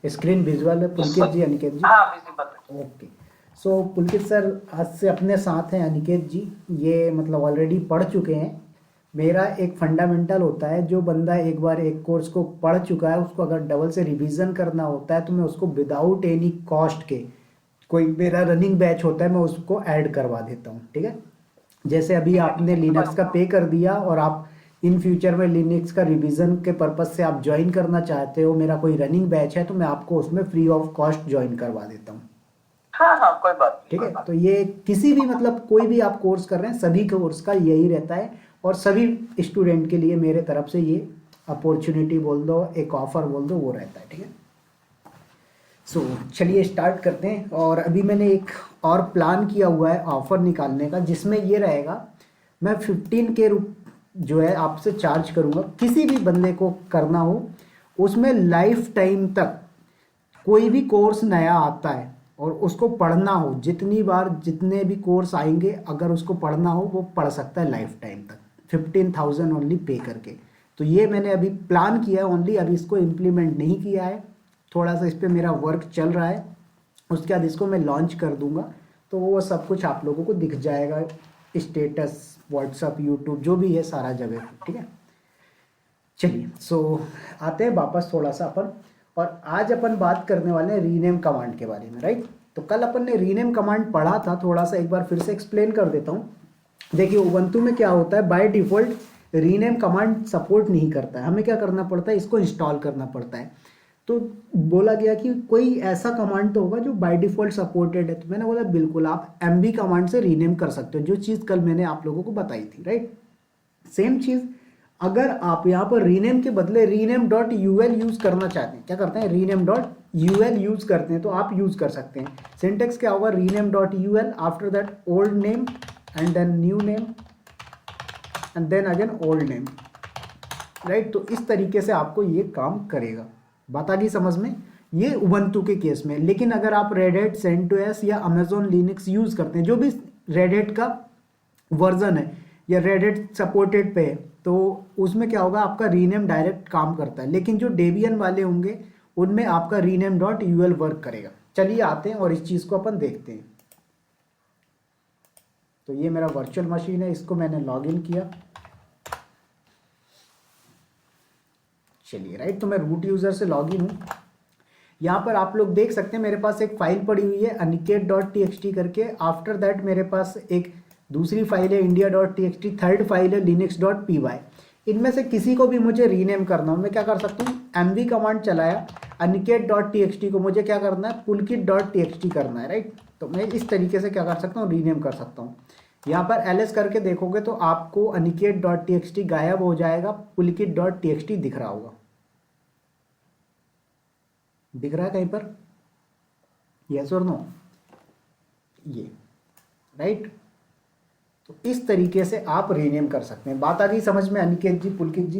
Screen visual है पुलकित जी, अनिकेत जी? हाँ visible है। ओके। सो पुलकित सर आज से अपने साथ हैं अनिकेत जी। ये मतलब ऑलरेडी पढ़ चुके हैं। मेरा एक फंडामेंटल होता है, जो बंदा एक बार एक कोर्स को पढ़ चुका है उसको अगर डबल से रिवीजन करना होता है तो मैं उसको विदाउट एनी कॉस्ट के, कोई मेरा रनिंग बैच होता है मैं उसको ऐड करवा देता हूँ, ठीक है। जैसे अभी ठीक है ठीक आपने है, लिनक्स समझ का गया। पे कर दिया और आप इन फ्यूचर में लिनक्स का रिवीजन के पर्पज से आप ज्वाइन करना चाहते हो, मेरा कोई रनिंग बैच है तो मैं आपको उसमें फ्री ऑफ कॉस्ट ज्वाइन करवा देता हूँ। हाँ हाँ, कोई बात नहीं, ठीक कोई है, तो बात ये किसी भी मतलब कोई भी आप कोर्स कर रहे हैं सभी कोर्स का यही रहता है, और सभी स्टूडेंट के लिए मेरे तरफ से ये अपॉर्चुनिटी बोल दो, एक ऑफर बोल दो, वो रहता है, ठीक है। सो चलिए स्टार्ट करते हैं। और अभी मैंने एक और प्लान किया हुआ है ऑफर निकालने का, जिसमें ये रहेगा मैं 15K जो है आपसे चार्ज करूँगा, किसी भी बंदे को करना हो उसमें लाइफ टाइम तक कोई भी कोर्स नया आता है और उसको पढ़ना हो, जितनी बार जितने भी कोर्स आएंगे अगर उसको पढ़ना हो वो पढ़ सकता है लाइफ टाइम तक, 15,000 ओनली पे करके। तो ये मैंने अभी प्लान किया है ओनली, अभी इसको इम्प्लीमेंट नहीं किया है, थोड़ा सा इस पर मेरा वर्क चल रहा है। उसके बाद इसको मैं लॉन्च कर दूंगा तो वो सब कुछ आप लोगों को दिख जाएगा, स्टेटस, व्हाट्सअप, यूट्यूब, जो भी है सारा जगह, ठीक है। चलिए सो आते हैं वापस थोड़ा सा अपन, और आज अपन बात करने वाले हैं रीनेम कमांड के बारे में, राइट। तो कल अपन ने रीनेम कमांड पढ़ा था, थोड़ा सा एक बार फिर से एक्सप्लेन कर देता हूँ। देखिए उबंटू में क्या होता है, by default rename command support नहीं करता है, हमें क्या करना पड़ता है, इसको इंस्टॉल करना पड़ता है। तो बोला गया कि कोई ऐसा कमांड तो होगा जो बाय डिफ़ॉल्ट सपोर्टेड है, तो मैंने बोला बिल्कुल आप एमबी कमांड से रीनेम कर सकते हो, जो चीज़ कल मैंने आप लोगों को बताई थी, राइट। सेम चीज़ अगर आप यहाँ पर रीनेम के बदले रीनेम डॉट यूएल यूज़ करना चाहते हैं, क्या करते हैं, रीनेम डॉट यूएल यूज़ करते हैं, तो आप यूज़ कर सकते हैं। सिंटेक्स क्या होगा, rename dot UL, after that old name and then new name and then again old name, right. तो इस तरीके से आपको ये काम करेगा। बात आ गई समझ में, ये उबंटू के केस में। लेकिन अगर आप रेड हैट, सेंटोस या अमेजोन लिनक्स यूज़ करते हैं, जो भी रेड हैट का वर्जन है या रेड हैट सपोर्टेड पे है, तो उसमें क्या होगा, आपका रीनेम डायरेक्ट काम करता है। लेकिन जो डेबियन वाले होंगे उनमें आपका रीनेम डॉट यूएल वर्क करेगा। चलिए आते हैं और इस चीज़ को अपन देखते हैं। तो ये मेरा वर्चुअल मशीन है, इसको मैंने लॉग इन किया। चलिए राइट, तो मैं रूट यूज़र से लॉग इन हूँ। यहाँ पर आप लोग देख सकते हैं मेरे पास एक फाइल पड़ी हुई है Aniket dot T X T करके। आफ्टर दैट मेरे पास एक दूसरी फाइल है India dot T X T, third file है लिनक्स डॉट पी वाई। इनमें से किसी को भी मुझे रीनेम करना हो, मैं क्या कर सकता हूँ, एमवी कमांड चलाया, Aniket dot T X T को मुझे क्या करना है, Pulkit dot T X T करना है, राइट। तो मैं इस तरीके से क्या कर सकता हूँ, रीनेम कर सकता हूँ। यहाँ पर एल करके देखोगे तो आपको Aniket dot T X T गायब हो जाएगा, पुलकित डॉट टी एक्स टी दिख रहा होगा, दिख रहा है कहीं पर, यस और नो, ये राइट। तो इस तरीके से आप रीनेम कर सकते हैं। बात आ गई समझ में अनिकेत जी, पुलकित जी?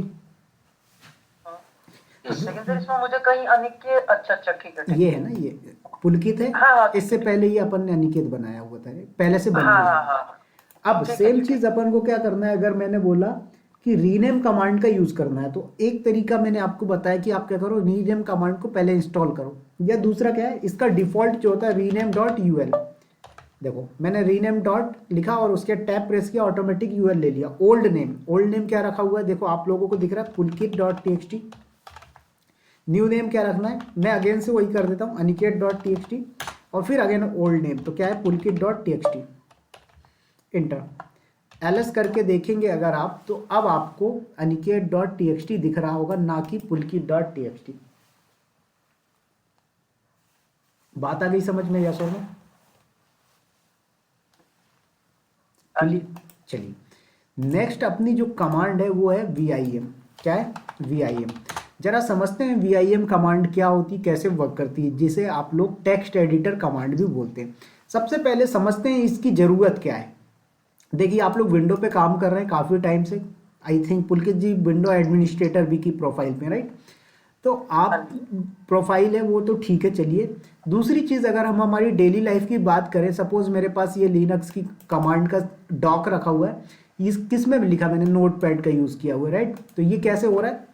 एक सेकंड सर, इसमें मुझे कहीं अनिकेत, अच्छा अच्छा ठीक है ठीक ये है। है ना, ये पुलकित है। हाँ हाँ ठीक इससे है ठीक पहले ये अपन ने अनिकेत बनाया हुआ था, पहले से है। बना हाँ हुआ हाँ है। हाँ हाँ, अब ठीक है सेम ठीक है। चीज अपन को क्या करना है, अगर मैंने बोला कि रीनेम कमांड का यूज करना है, तो एक तरीका मैंने आपको बताया कि आप क्या करो, रीनेम कमांड को पहले इंस्टॉल करो, या दूसरा क्या है, इसका डिफॉल्ट जो होता है रीनेम डॉट यूएल। देखो मैंने रीनेम डॉट लिखा और उसके टैब प्रेस किया, ऑटोमेटिक यूएल ले लिया। ओल्ड नेम, ओल्ड नेम क्या रखा हुआ है, देखो आप लोगों को दिख रहा है, Pulkit dot T X T. New name क्या रखना है, मैं अगेन से वही कर देता हूँ, Aniket dot T X T, और फिर अगेन ओल्ड नेम, तो क्या है, Pulkit dot T X T. Enter LS करके देखेंगे अगर आप, तो अब आपको Aniket dot T X T दिख रहा होगा, ना कि Pulkit dot T X T. बात आ गई समझ में, यस और नो? हाँ जी। चलिए नेक्स्ट अपनी जो कमांड है वो है वी आई एम। क्या है, वी आई एम। जरा समझते हैं वी आई एम कमांड क्या होती है, कैसे वर्क करती है, जिसे आप लोग टेक्स्ट एडिटर कमांड भी बोलते हैं। सबसे पहले समझते हैं इसकी ज़रूरत क्या है। देखिए आप लोग विंडो पे काम कर रहे हैं काफ़ी टाइम से, I think Pulkit ji window administrator भी की प्रोफाइल पे, राइट। तो हाँ आप जी। प्रोफाइल है वो तो ठीक है, चलिए। दूसरी चीज़ अगर हम हमारी डेली लाइफ की बात करें, सपोज मेरे पास ये लिनक्स की कमांड का डॉक रखा हुआ है, इस किस में भी लिखा, मैंने नोट पैड का यूज़ किया हुआ है, राइट। तो ये कैसे हो रहा है,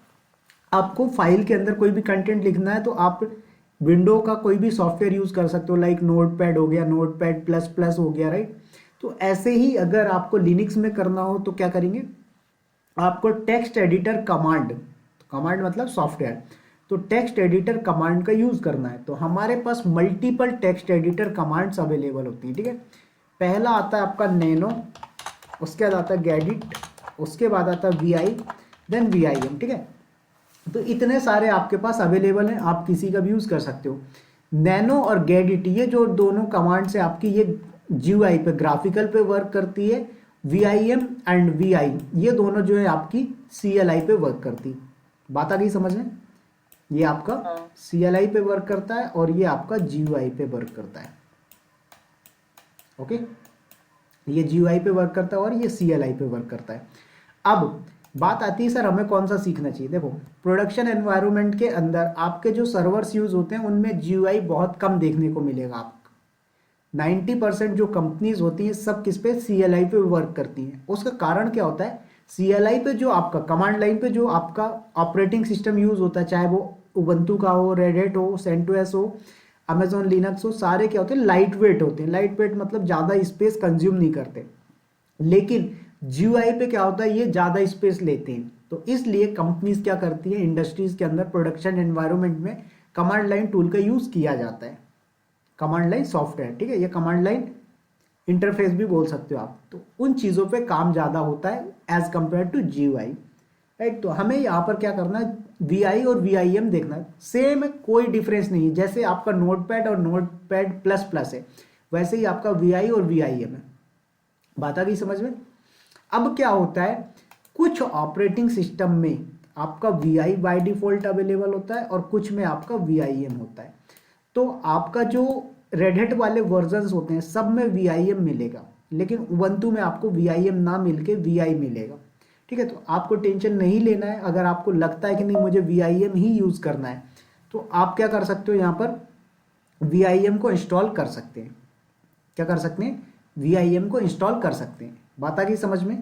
आपको फाइल के अंदर कोई भी कंटेंट लिखना है तो आप विंडो का कोई भी सॉफ्टवेयर यूज कर सकते हो, लाइक नोटपैड हो गया, नोटपैड प्लस प्लस हो गया, राइट। तो ऐसे ही अगर आपको लिनक्स में करना हो तो क्या करेंगे, आपको टेक्स्ट एडिटर कमांड, कमांड मतलब सॉफ्टवेयर, तो टेक्स्ट एडिटर कमांड का यूज करना है। तो हमारे पास multiple text editor commands available होती है, ठीक है। पहला आता है आपका नैनो, उसके बाद आता है गैडिट, उसके बाद आता है V I, then V I M, ठीक है। तो इतने सारे आपके पास अवेलेबल हैं, आप किसी का भी यूज कर सकते हो। नैनो और गैडिट ये जो दोनों कमांड्स है आपकी, ये जीयूआई पे, ग्राफिकल पे वर्क करती है। V I M and V I ये दोनों जो है आपकी सी एल आई पे वर्क करती है। बात आ गई समझ में, ये आपका हाँ। सी एल आई पे वर्क करता है और ये आपका जीयूआई पे वर्क करता है, ओके। ये जीयूआई पे वर्क करता है और ये सी एल आई पे वर्क करता है। अब बात आती है सर हमें कौन सा सीखना चाहिए। देखो, प्रोडक्शन एनवायरनमेंट के अंदर आपके जो सर्वर्स यूज होते हैं उनमें जीयूआई बहुत कम देखने को मिलेगा आपको। 90% जो कंपनीज होती हैं सब किस पे, सीएलआई पे वर्क करती हैं। उसका कारण क्या होता है, सीएलआई पे जो आपका कमांड लाइन पे जो आपका ऑपरेटिंग सिस्टम यूज होता है, चाहे वो उबंटू का हो, रेड हैट हो, सेंटोस हो, अमेजोन लिनक्स हो, सारे क्या होते हैं, लाइट वेट होते हैं। लाइट वेट मतलब ज़्यादा स्पेस कंज्यूम नहीं करते। लेकिन जीयूआई पे क्या होता है, ये ज़्यादा स्पेस लेते हैं। तो इसलिए कंपनीज क्या करती है, इंडस्ट्रीज के अंदर प्रोडक्शन एनवायरनमेंट में कमांड लाइन टूल का यूज़ किया जाता है। कमांड लाइन सॉफ्टवेयर, ठीक है, ये कमांड लाइन इंटरफेस भी बोल सकते हो आप। तो उन चीज़ों पे काम ज़्यादा होता है as compare to GUI, right. तो हमें यहाँ पर क्या करना है, वी आई और वी आई एम देखना है, सेम है, कोई डिफरेंस नहीं है। जैसे आपका नोटपैड और नोटपैड प्लस प्लस है, वैसे ही आपका वी आई और वी आई एम है। बात आ गई समझ में। अब क्या होता है, कुछ ऑपरेटिंग सिस्टम में आपका V I by default available होता है और कुछ में आपका वी आई एम होता है। तो आपका जो रेड हैट वाले वर्जन्स होते हैं सब में वी आई एम मिलेगा, लेकिन उबंटू में आपको वी आई एम ना मिलके वी आई मिलेगा, ठीक है। तो आपको टेंशन नहीं लेना है। अगर आपको लगता है कि नहीं मुझे वी आई एम ही यूज़ करना है, तो आप क्या कर सकते हो, यहाँ पर वी आई एम को इंस्टॉल कर सकते हैं। क्या कर सकते हैं, वी आई एम को इंस्टॉल कर सकते हैं। बात आ गई समझ में,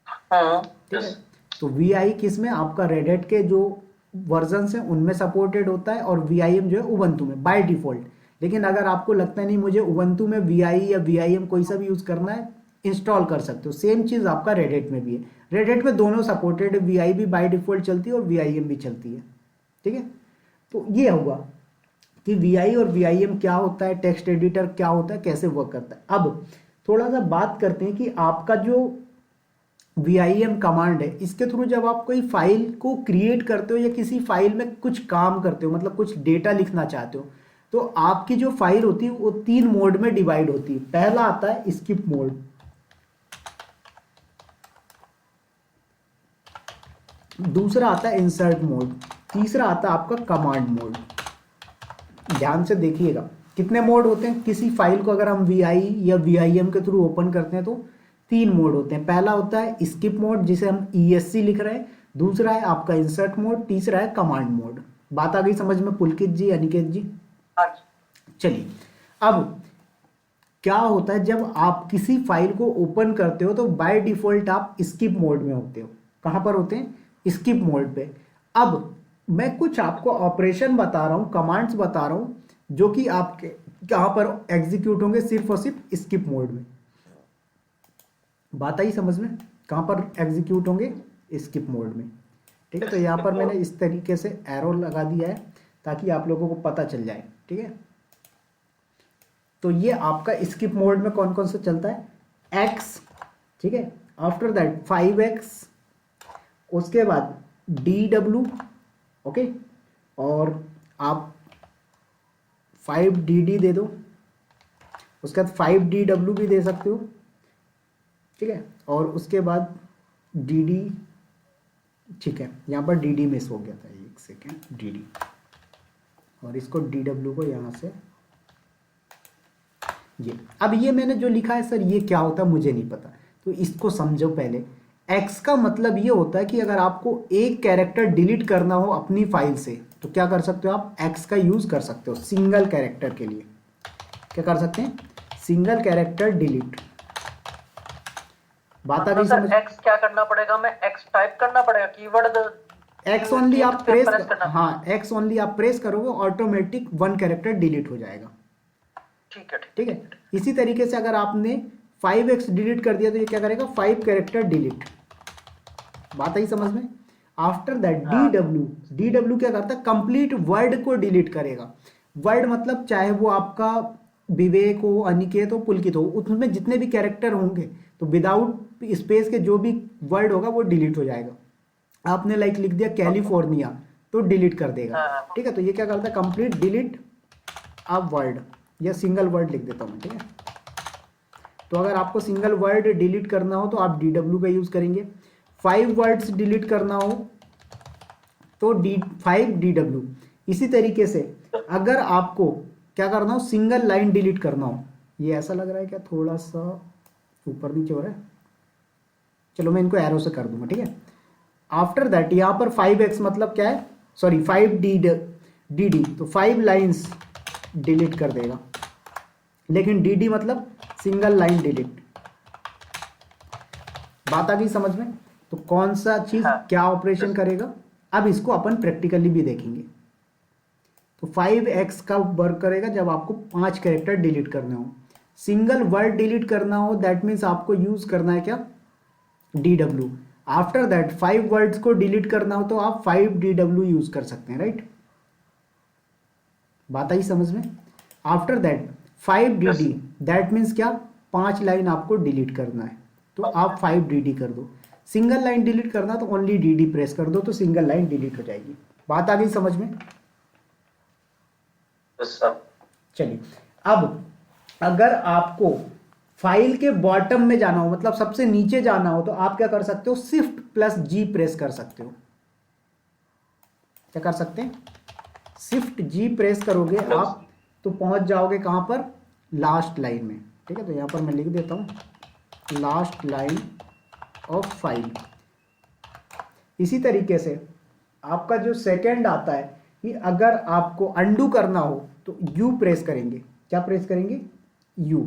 हाँ। ठीक है। तो वी आई किस में, आपका रेड हैट के जो वर्जन्स हैं उनमें सपोर्टेड होता है, और वी आई एम जो है उबंटू में बाय डिफॉल्ट। लेकिन अगर आपको लगता है नहीं मुझे उबंटू में वी आई या वी आई एम कोई सा भी यूज़ करना है, इंस्टॉल कर सकते हो। सेम चीज़ आपका रेड हैट में भी है। रेड हैट में दोनों सपोर्टेड है, वी आई भी बाय डिफॉल्ट चलती है और वी आई एम भी चलती है, ठीक है। तो ये हुआ कि वी आई और वी आई एम क्या होता है, टेक्स्ट एडिटर क्या होता है, कैसे वर्क करता है। अब थोड़ा सा बात करते हैं कि आपका जो वी आई एम कमांड है, इसके थ्रू जब आप कोई फाइल को क्रिएट करते हो या किसी फाइल में कुछ काम करते हो, मतलब कुछ डेटा लिखना चाहते हो, तो आपकी जो फाइल होती है वो 3 मोड में डिवाइड होती है। पहला आता है स्किप मोड, दूसरा आता है इंसर्ट मोड, तीसरा आता है आपका कमांड मोड। ध्यान से देखिएगा कितने मोड होते हैं। किसी फाइल को अगर हम वी आई या वी आई एम के थ्रू ओपन करते हैं तो 3 मोड होते हैं। पहला होता है स्किप मोड जिसे हम ESC लिख रहे हैं, दूसरा है आपका इंसर्ट मोड, तीसरा है कमांड मोड। बात आ गई समझ में पुलकित जी, अनिकेत जी। हाँ जी। चलिए, अब क्या होता है जब आप किसी फाइल को ओपन करते हो तो बाय डिफॉल्ट आप स्किप मोड में होते हो। कहां पर होते हैं, स्किप मोड पे। अब मैं कुछ आपको ऑपरेशन बता रहा हूं, कमांड्स बता रहा हूं जो कि आपके कहां पर एग्जीक्यूट होंगे, सिर्फ और सिर्फ स्किप मोड में। बात आई समझ में, कहां पर एग्जीक्यूट होंगे, स्किप मोड में, ठीक है। तो यहां पर मैंने इस तरीके से एरो लगा दिया है ताकि आप लोगों को पता चल जाए, ठीक है। तो ये आपका स्किप मोड में कौन कौन सा चलता है, एक्स, ठीक है, आफ्टर दैट 5x, उसके बाद DW, ओके, और आप 5DD दे दो, उसके बाद 5DW भी दे सकते हो, ठीक है, और उसके बाद DD, ठीक है, यहाँ पर DD मिस हो गया था, एक सेकेंड, DD, और इसको DW को यहाँ से ये। अब ये मैंने जो लिखा है सर ये क्या होता है मुझे नहीं पता, तो इसको समझो पहले। एक्स का मतलब ये होता है कि अगर आपको एक कैरेक्टर डिलीट करना हो अपनी फाइल से तो क्या कर सकते हो आप, एक्स का यूज कर सकते हो सिंगल कैरेक्टर के लिए। क्या कर सकते हैं, सिंगल कैरेक्टर डिलीट। बात आ गई समझ। एक्स क्या करना पड़ेगा, मैं एक्स टाइप करना पड़ेगा, कीवर्ड एक्स ओनली आप प्रेस, प्रेस करना। हाँ एक्स ओनली आप प्रेस करोगे, ऑटोमेटिक 1 कैरेक्टर डिलीट हो जाएगा। ठीक है ठीक है, इसी तरीके से अगर आपने 5x डिलीट कर दिया तो ये क्या करेगा, 5 कैरेक्टर डिलीट। बात आई समझ में। आफ्टर दैट हाँ। डी डब्ल्यू क्या करता है, कंप्लीट वर्ड को डिलीट करेगा। वर्ड मतलब चाहे वो आपका विवेक हो, अनिकेत हो, पुलकित हो, उसमें जितने भी कैरेक्टर होंगे तो विदाउट स्पेस के जो भी वर्ड होगा वो डिलीट हो जाएगा। आपने लाइक लिख दिया कैलिफोर्निया तो डिलीट कर देगा। हाँ। ठीक है, तो ये क्या करता है, कंप्लीट डिलीट अब वर्ड, या सिंगल वर्ड लिख देता हूँ। ठीक है, तो अगर आपको सिंगल वर्ड डिलीट करना हो तो आप डी डब्ल्यू का यूज करेंगे। 5 वर्ड्स डिलीट करना हो तो डी5 डी डब्ल्यू। इसी तरीके से अगर आपको क्या करना हो, सिंगल लाइन डिलीट करना हो, ये ऐसा लग रहा है क्या, थोड़ा सा ऊपर नीचे हो रहा है, चलो मैं इनको एरो से कर दूंगा। ठीक है, आफ्टर दैट यहाँ पर 5x मतलब क्या है, सॉरी 5 डी डी, तो 5 लाइन्स डिलीट कर देगा। लेकिन डी डी मतलब सिंगल लाइन डिलीट। बात आ गई समझ में। तो कौन सा चीज हाँ। क्या ऑपरेशन करेगा, अब इसको अपन प्रैक्टिकली भी देखेंगे। तो 5x का वर्क करेगा जब आपको 5 कैरेक्टर डिलीट करने हो। सिंगल वर्ड डिलीट करना हो दैट मीन्स आपको यूज करना है क्या, D W. After that 5 words को डिलीट करना हो तो आप 5 डी डब्ल्यू यूज कर सकते हैं, राइट। बात आई समझ में। After that 5 D D, that means क्या, 5 लाइन आपको डिलीट करना है तो आप 5 डी डी कर दो। सिंगल लाइन डिलीट करना तो ओनली डी डी प्रेस कर दो तो सिंगल लाइन डिलीट हो जाएगी। बात आ गई समझ में। चलिए, अब अगर आपको फाइल के बॉटम में जाना हो, मतलब सबसे नीचे जाना हो, तो आप क्या कर सकते हो, Shift+G प्रेस कर सकते हो। क्या कर सकते हैं, Shift+G प्रेस करोगे आप तो पहुंच जाओगे कहां पर, लास्ट लाइन में। ठीक है, तो यहां पर मैं लिख देता हूं लास्ट लाइन ऑफ फाइल। इसी तरीके से आपका जो सेकंड आता है कि अगर आपको अंडू करना हो तो यू प्रेस करेंगे। क्या प्रेस करेंगे, यू।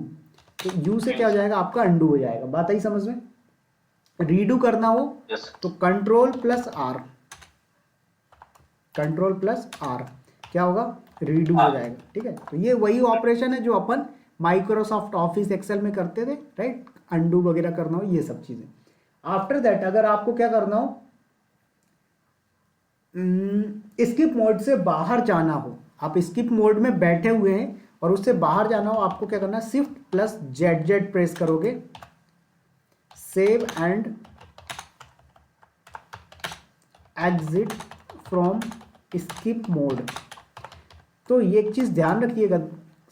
तो यू से क्या हो जाएगा, आपका अंडू हो जाएगा। बात आई समझ में। रीडू करना हो तो Ctrl+R, Ctrl+R क्या होगा, रीडू हो जाएगा। ठीक है, तो ये वही ऑपरेशन है जो अपन माइक्रोसॉफ्ट ऑफिस एक्सेल में करते थे, राइट। अंडू वगैरह करना हो, ये सब चीजें। आफ्टर दैट अगर आपको क्या करना हो, स्किप मोड से बाहर जाना हो, आप स्किप मोड में बैठे हुए हैं और उससे बाहर जाना हो, आपको क्या करना है, Shift+Z प्रेस करोगे, save and exit from skip mode. तो ये एक चीज ध्यान रखिएगा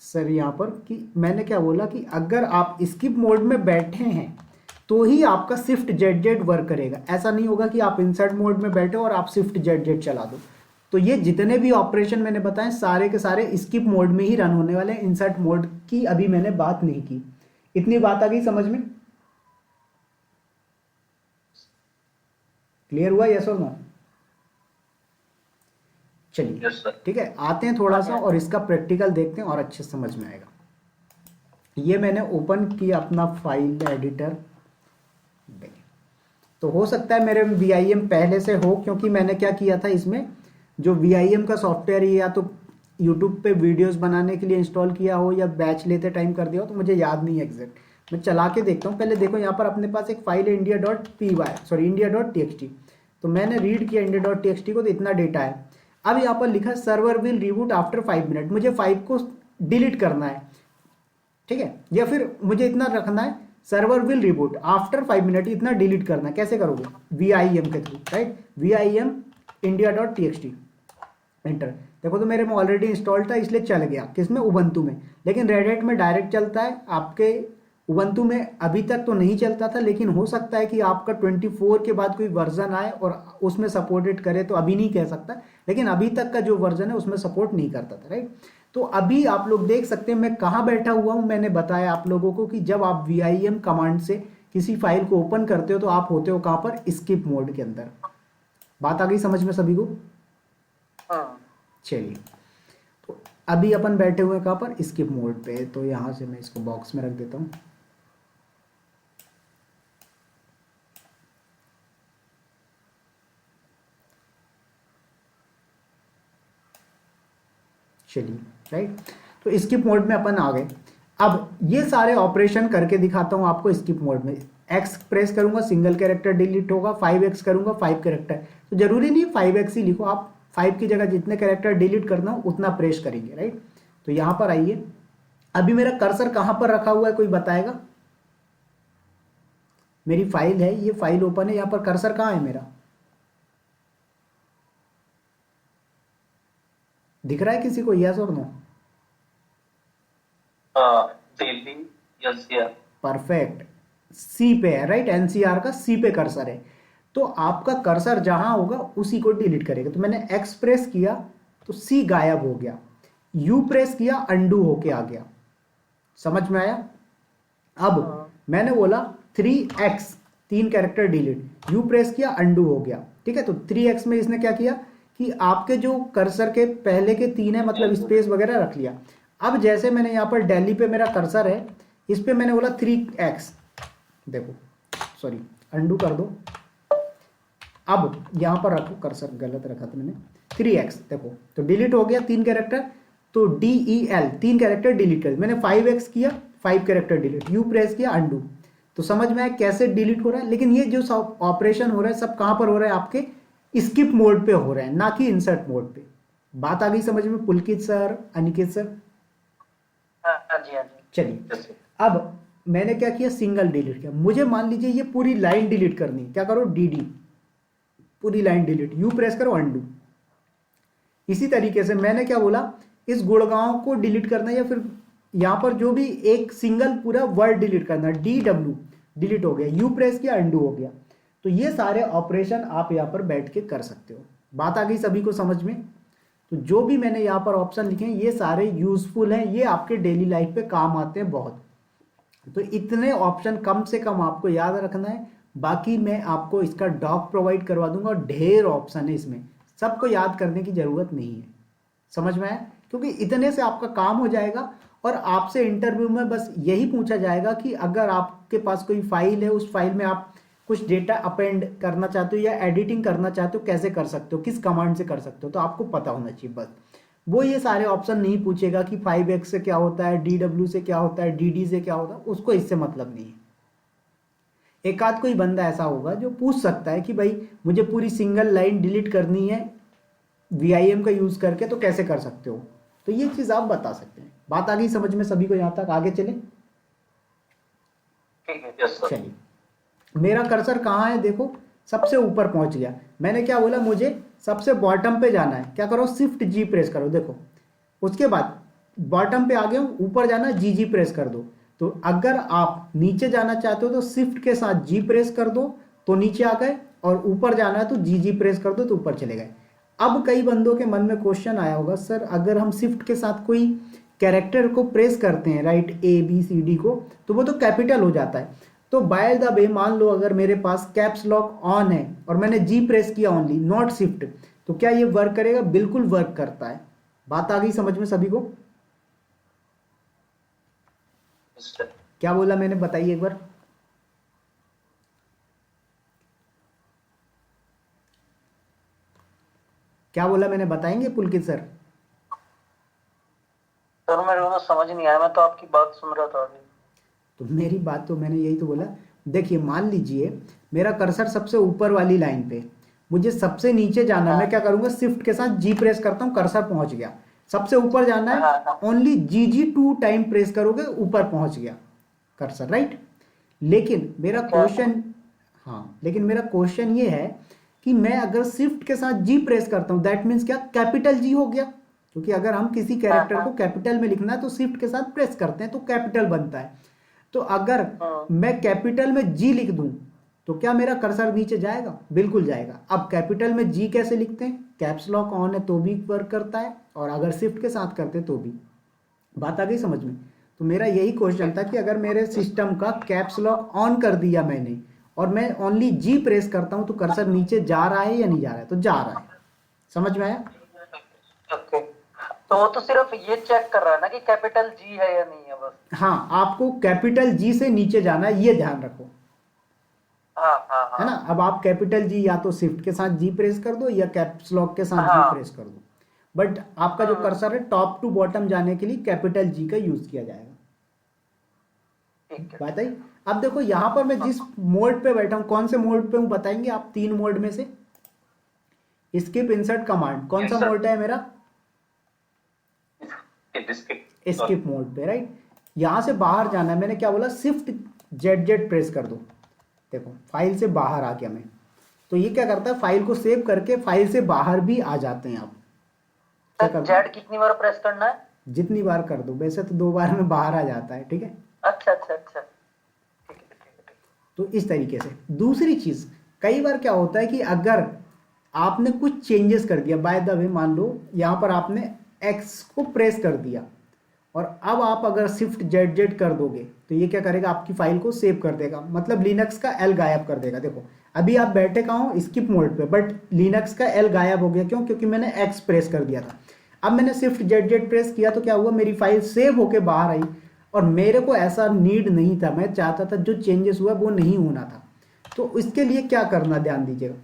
सर यहाँ पर कि मैंने क्या बोला कि अगर आप स्किप मोड में बैठे हैं तो ही आपका Shift+Z वर्क करेगा। ऐसा नहीं होगा कि आप इंसर्ट मोड में बैठे हो और आप Shift+Z चला दो। तो ये जितने भी ऑपरेशन मैंने बताए सारे के सारे स्किप मोड में ही रन होने वाले हैं, इंसर्ट मोड की अभी मैंने बात नहीं की। इतनी बात आ गई समझ में, क्लियर हुआ, यस और नो। चलिए ठीक है, आते हैं थोड़ा सा और इसका प्रैक्टिकल देखते हैं और अच्छे से समझ में आएगा। ये मैंने ओपन किया अपना फाइल एडिटर, तो हो सकता है मेरे VIM पहले से हो, क्योंकि मैंने क्या किया था इसमें, जो VIM का सॉफ्टवेयर या तो यूट्यूब पे वीडियोस बनाने के लिए इंस्टॉल किया हो या बैच लेते टाइम कर दिया हो, तो मुझे याद नहीं है एग्जैक्ट। मैं चला के देखता हूँ। पहले देखो यहाँ पर अपने पास एक फाइल है india.txt, तो मैंने रीड किया india.txt को, तो इतना डेटा है। अब यहाँ पर लिखा server will reboot after 5 minute, मुझे 5 को डिलीट करना है। ठीक है, या फिर मुझे इतना रखना है server will reboot after 5 minute, इतना डिलीट करना है। कैसे करोगे, VIM के through, right. VIM india.txt enter. देखो तो मेरे में ऑलरेडी इंस्टॉल था इसलिए चल गया, किसमें, उबंटू में। लेकिन रेड हैट में डायरेक्ट चलता है, आपके उबंटू में अभी तक तो नहीं चलता था, लेकिन हो सकता है कि आपका 24 के बाद कोई वर्जन आए और उसमें सपोर्टेड करे, तो अभी नहीं कह सकता, लेकिन अभी तक का जो वर्जन है उसमें सपोर्ट नहीं करता था, राइट। तो अभी आप लोग देख सकते हैं मैं कहाँ बैठा हुआ हूँ। मैंने बताया आप लोगों को कि जब आप VIM कमांड से किसी फाइल को ओपन करते हो तो आप होते हो कहाँ पर, स्किप मोड के अंदर। बात आ गई समझ में सभी को। चलिए, तो अभी अपन बैठे हुए हैं कहाँ पर, स्किप मोड पे। तो यहाँ से मैं इसको बॉक्स में रख देता हूँ। चलिए, राइट। तो स्किप मोड में अपन आ गए। अब ये सारे ऑपरेशन करके दिखाता हूँ आपको स्किप मोड में। एक्स प्रेस करूंगा, सिंगल कैरेक्टर डिलीट होगा, 5x करूंगा, 5 कैरेक्टर। तो जरूरी नहीं 5x ही लिखो आप, 5 की जगह जितने कैरेक्टर डिलीट करना हो उतना प्रेस करेंगे, राइट। तो यहां पर आइए, अभी मेरा कर्सर कहां पर रखा हुआ है कोई बताएगा? मेरी फाइल है, ये फाइल ओपन है, यहां पर कर्सर कहां है मेरा? दिख रहा है किसी को, यस और नो? दिल्ली, यस या। परफेक्ट, सी पे है, राइट। एनसीआर का सी पे कर्सर है। तो आपका कर्सर जहां होगा उसी को डिलीट करेगा। तो मैंने एक्स प्रेस किया तो सी गायब हो गया, यू प्रेस किया अंडू होके आ गया। समझ में आया? अब मैंने बोला 3x, 3 character delete, you press किया अंडू हो गया, ठीक है। तो 3x में इसने क्या किया कि आपके जो कर्सर के पहले के 3 है, मतलब स्पेस वगैरह रख लिया। अब जैसे मैंने यहाँ पर दिल्ली पे मेरा कर्सर है, इस पे मैंने बोला 3x, देखो, सॉरी अंडू कर दो। अब यहां पर रखो कर्सर, गलत रखा था मैंने, 3x, देखो तो डिलीट हो गया 3 कैरेक्टर। तो DEL 3 कैरेक्टर डिलीट कर, मैंने 5x किया, 5 कैरेक्टर डिलीट, यू प्रेस किया अंडू। तो समझ में आया कैसे डिलीट हो रहा है। लेकिन ये जो सब ऑपरेशन हो रहा है सब कहां पर हो रहा है? आपके स्किप मोड पे हो रहा है, ना कि इंसर्ट मोड पे। बात आ गई समझ में पुलकित सर, अनिकेत सर? हाँ जी, हाँ जी। चलिए, अब मैंने क्या किया, सिंगल डिलीट किया। मुझे मान लीजिए ये पूरी लाइन डिलीट करनी है, क्या करो, DD, पूरी लाइन डिलीट, यू प्रेस करो अंडू। इसी तरीके से मैंने क्या बोला, इस गुड़गांव को डिलीट करना है, या फिर यहां पर जो भी एक सिंगल पूरा वर्ड डिलीट करना, DW डिलीट हो गया, यू प्रेस किया अंडू हो गया। तो ये सारे ऑपरेशन आप यहां पर बैठ के कर सकते हो। बात आ गई सभी को समझ में? तो जो भी मैंने यहां पर ऑप्शन लिखे हैं ये सारे यूजफुल हैं, ये आपके डेली लाइफ पे काम आते हैं बहुत। तो इतने ऑप्शन कम से कम आपको याद रखना है। बाकी मैं आपको इसका डॉक प्रोवाइड करवा दूंगा, ढेर ऑप्शन है इसमें, सबको याद करने की जरूरत नहीं है। समझ में आया? क्योंकि इतने से आपका काम हो जाएगा। और आपसे इंटरव्यू में बस यही पूछा जाएगा कि अगर आपके पास कोई फाइल है, उस फाइल में आप कुछ डेटा अपेंड करना चाहते हो या एडिटिंग करना चाहते हो, कैसे कर सकते हो, किस कमांड से कर सकते हो, तो आपको पता होना चाहिए बस। वो ये सारे ऑप्शन नहीं पूछेगा कि 5x से क्या होता है, DW से क्या होता है, DD से क्या होता है, उसको इससे मतलब नहीं है। एक आध कोई बंदा ऐसा होगा जो पूछ सकता है कि भाई मुझे पूरी सिंगल लाइन डिलीट करनी है VIM का यूज करके, तो कैसे कर सकते हो? तो ये चीज आप बता सकते हैं। बात आ गई समझ में सभी को? यहां तक आगे चले? ठीक है, यस सर। चलिए, मेरा कर्सर कहाँ है, देखो सबसे ऊपर पहुंच गया। मैंने क्या बोला, मुझे सबसे बॉटम पे जाना है, क्या करो, शिफ्ट G प्रेस करो, देखो। उसके बाद बॉटम पे आ गए, ऊपर जाना GG प्रेस कर दो। तो अगर आप नीचे जाना चाहते हो तो शिफ्ट के साथ G प्रेस कर दो तो नीचे आ गए, और ऊपर जाना है तो GG प्रेस कर दो तो ऊपर चले गए। अब कई बंदों के मन में क्वेश्चन आया होगा, सर अगर हम शिफ्ट के साथ कोई कैरेक्टर को प्रेस करते हैं, राइट, ABCD को, तो वो तो कैपिटल हो जाता है। तो बाय द वे मान लो अगर मेरे पास कैप्स लॉक ऑन है और मैंने G प्रेस किया ओनली, नॉट शिफ्ट, तो क्या ये वर्क करेगा? बिल्कुल वर्क करता है। बात आ गई समझ में सभी को? क्या बोला मैंने, बताइए एक बार। क्या बोला मैंने, बताएंगे पुलकित सर? सर मेरे को तो समझ नहीं आया, मैं तो आपकी बात सुन रहा था अभी। तो मेरी बात तो मैंने यही तो बोला। देखिए मान लीजिए मेरा कर्सर सबसे ऊपर वाली लाइन पे, मुझे सबसे नीचे जाना है, मैं क्या करूंगा, शिफ्ट के साथ G प्रेस करता हूं, कर्सर पहुंच गया। सबसे ऊपर जाना है, ओनली GG 2 टाइम प्रेस करोगे, ऊपर पहुंच गया कर्सर, राइट। लेकिन मेरा क्वेश्चन, हाँ, लेकिन मेरा क्वेश्चन ये है कि मैं अगर शिफ्ट के साथ G प्रेस करता हूं, दैट मीन्स क्या, कैपिटल G हो गया। क्योंकि अगर हम किसी कैरेक्टर को कैपिटल में लिखना है तो शिफ्ट के साथ प्रेस करते हैं तो कैपिटल बनता है। तो अगर मैं कैपिटल में G लिख दूं तो क्या मेरा कर्सर नीचे जाएगा? बिल्कुल जाएगा। अब कैपिटल में G कैसे लिखते हैं? कैप्स लॉक ऑन है तो भी वर्क करता है, और अगर शिफ्ट के साथ करते तो भी। बात आ गई समझ में? तो मेरा यही क्वेश्चन था कि अगर मेरे सिस्टम का कैप्स लॉक ऑन कर दिया मैंने और मैं ओनली G प्रेस करता हूं तो कर्सर नीचे जा रहा है या नहीं जा रहा है? तो जा रहा है। समझ में आया? ओके, तो वो तो सिर्फ ये चेक कर रहा है ना कि कैपिटल G है या नहीं है, बस। हाँ, आपको कैपिटल G से नीचे जाना है, ये ध्यान रखो, हाँ हाँ है ना। हाँ अब आप कैपिटल G या तो शिफ्ट के साथ G प्रेस कर दो या कैप्स लॉक के साथ G हाँ। प्रेस कर दो। बट आपका जो कर्सर है टॉप टू बॉटम जाने के लिए कैपिटल जी का यूज किया जाएगा। ठीक है। बात आई। अब देखो यहाँ पर मैं जिस मोड पे बैठा हूँ, कौन से मोड पे हूँ बताएंगे आप? 3 मोड में से स्किप इंसर्ट कमांड, कौन सा मोड है मेरा? स्किप मोड पे, राइट। यहां से बाहर जाना है, मैंने क्या बोला? शिफ्ट जेड जेड प्रेस कर दो। देखो फाइल से बाहर आ गया मैं। तो ये क्या करता है, फाइल को सेव करके फाइल से बाहर भी आ जाते हैं आप। क्या सर करते हैं? जेड कितनी बार प्रेस करना है? जितनी बार कर दो, वैसे तो 2 बार में बाहर आ जाता है, ठीक है। अच्छा अच्छा अच्छा, ठीक है ठीक है ठीक है। तो इस तरीके से। दूसरी चीज, कई बार क्या होता है कि अगर आपने कुछ चेंजेस कर दिया, बाय द वे मान लो यहां पर आपने एक्स को प्रेस कर दिया और अब आप अगर शिफ्ट जेड जेड कर दोगे तो ये क्या करेगा, आपकी फाइल को सेव कर देगा, मतलब लिनक्स का एल गायब कर देगा। देखो अभी आप बैठे कहाँ हो? स्किप मोड पे, बट लिनक्स का एल गायब हो गया। क्यों? क्योंकि मैंने एक्स प्रेस कर दिया था। अब मैंने शिफ्ट जेड जेड प्रेस किया तो क्या हुआ, मेरी फाइल सेव होके बाहर आई। और मेरे को ऐसा नीड नहीं था, मैं चाहता था जो चेंजेस हुआ वो नहीं होना था। तो इसके लिए क्या करना, ध्यान दीजिएगा।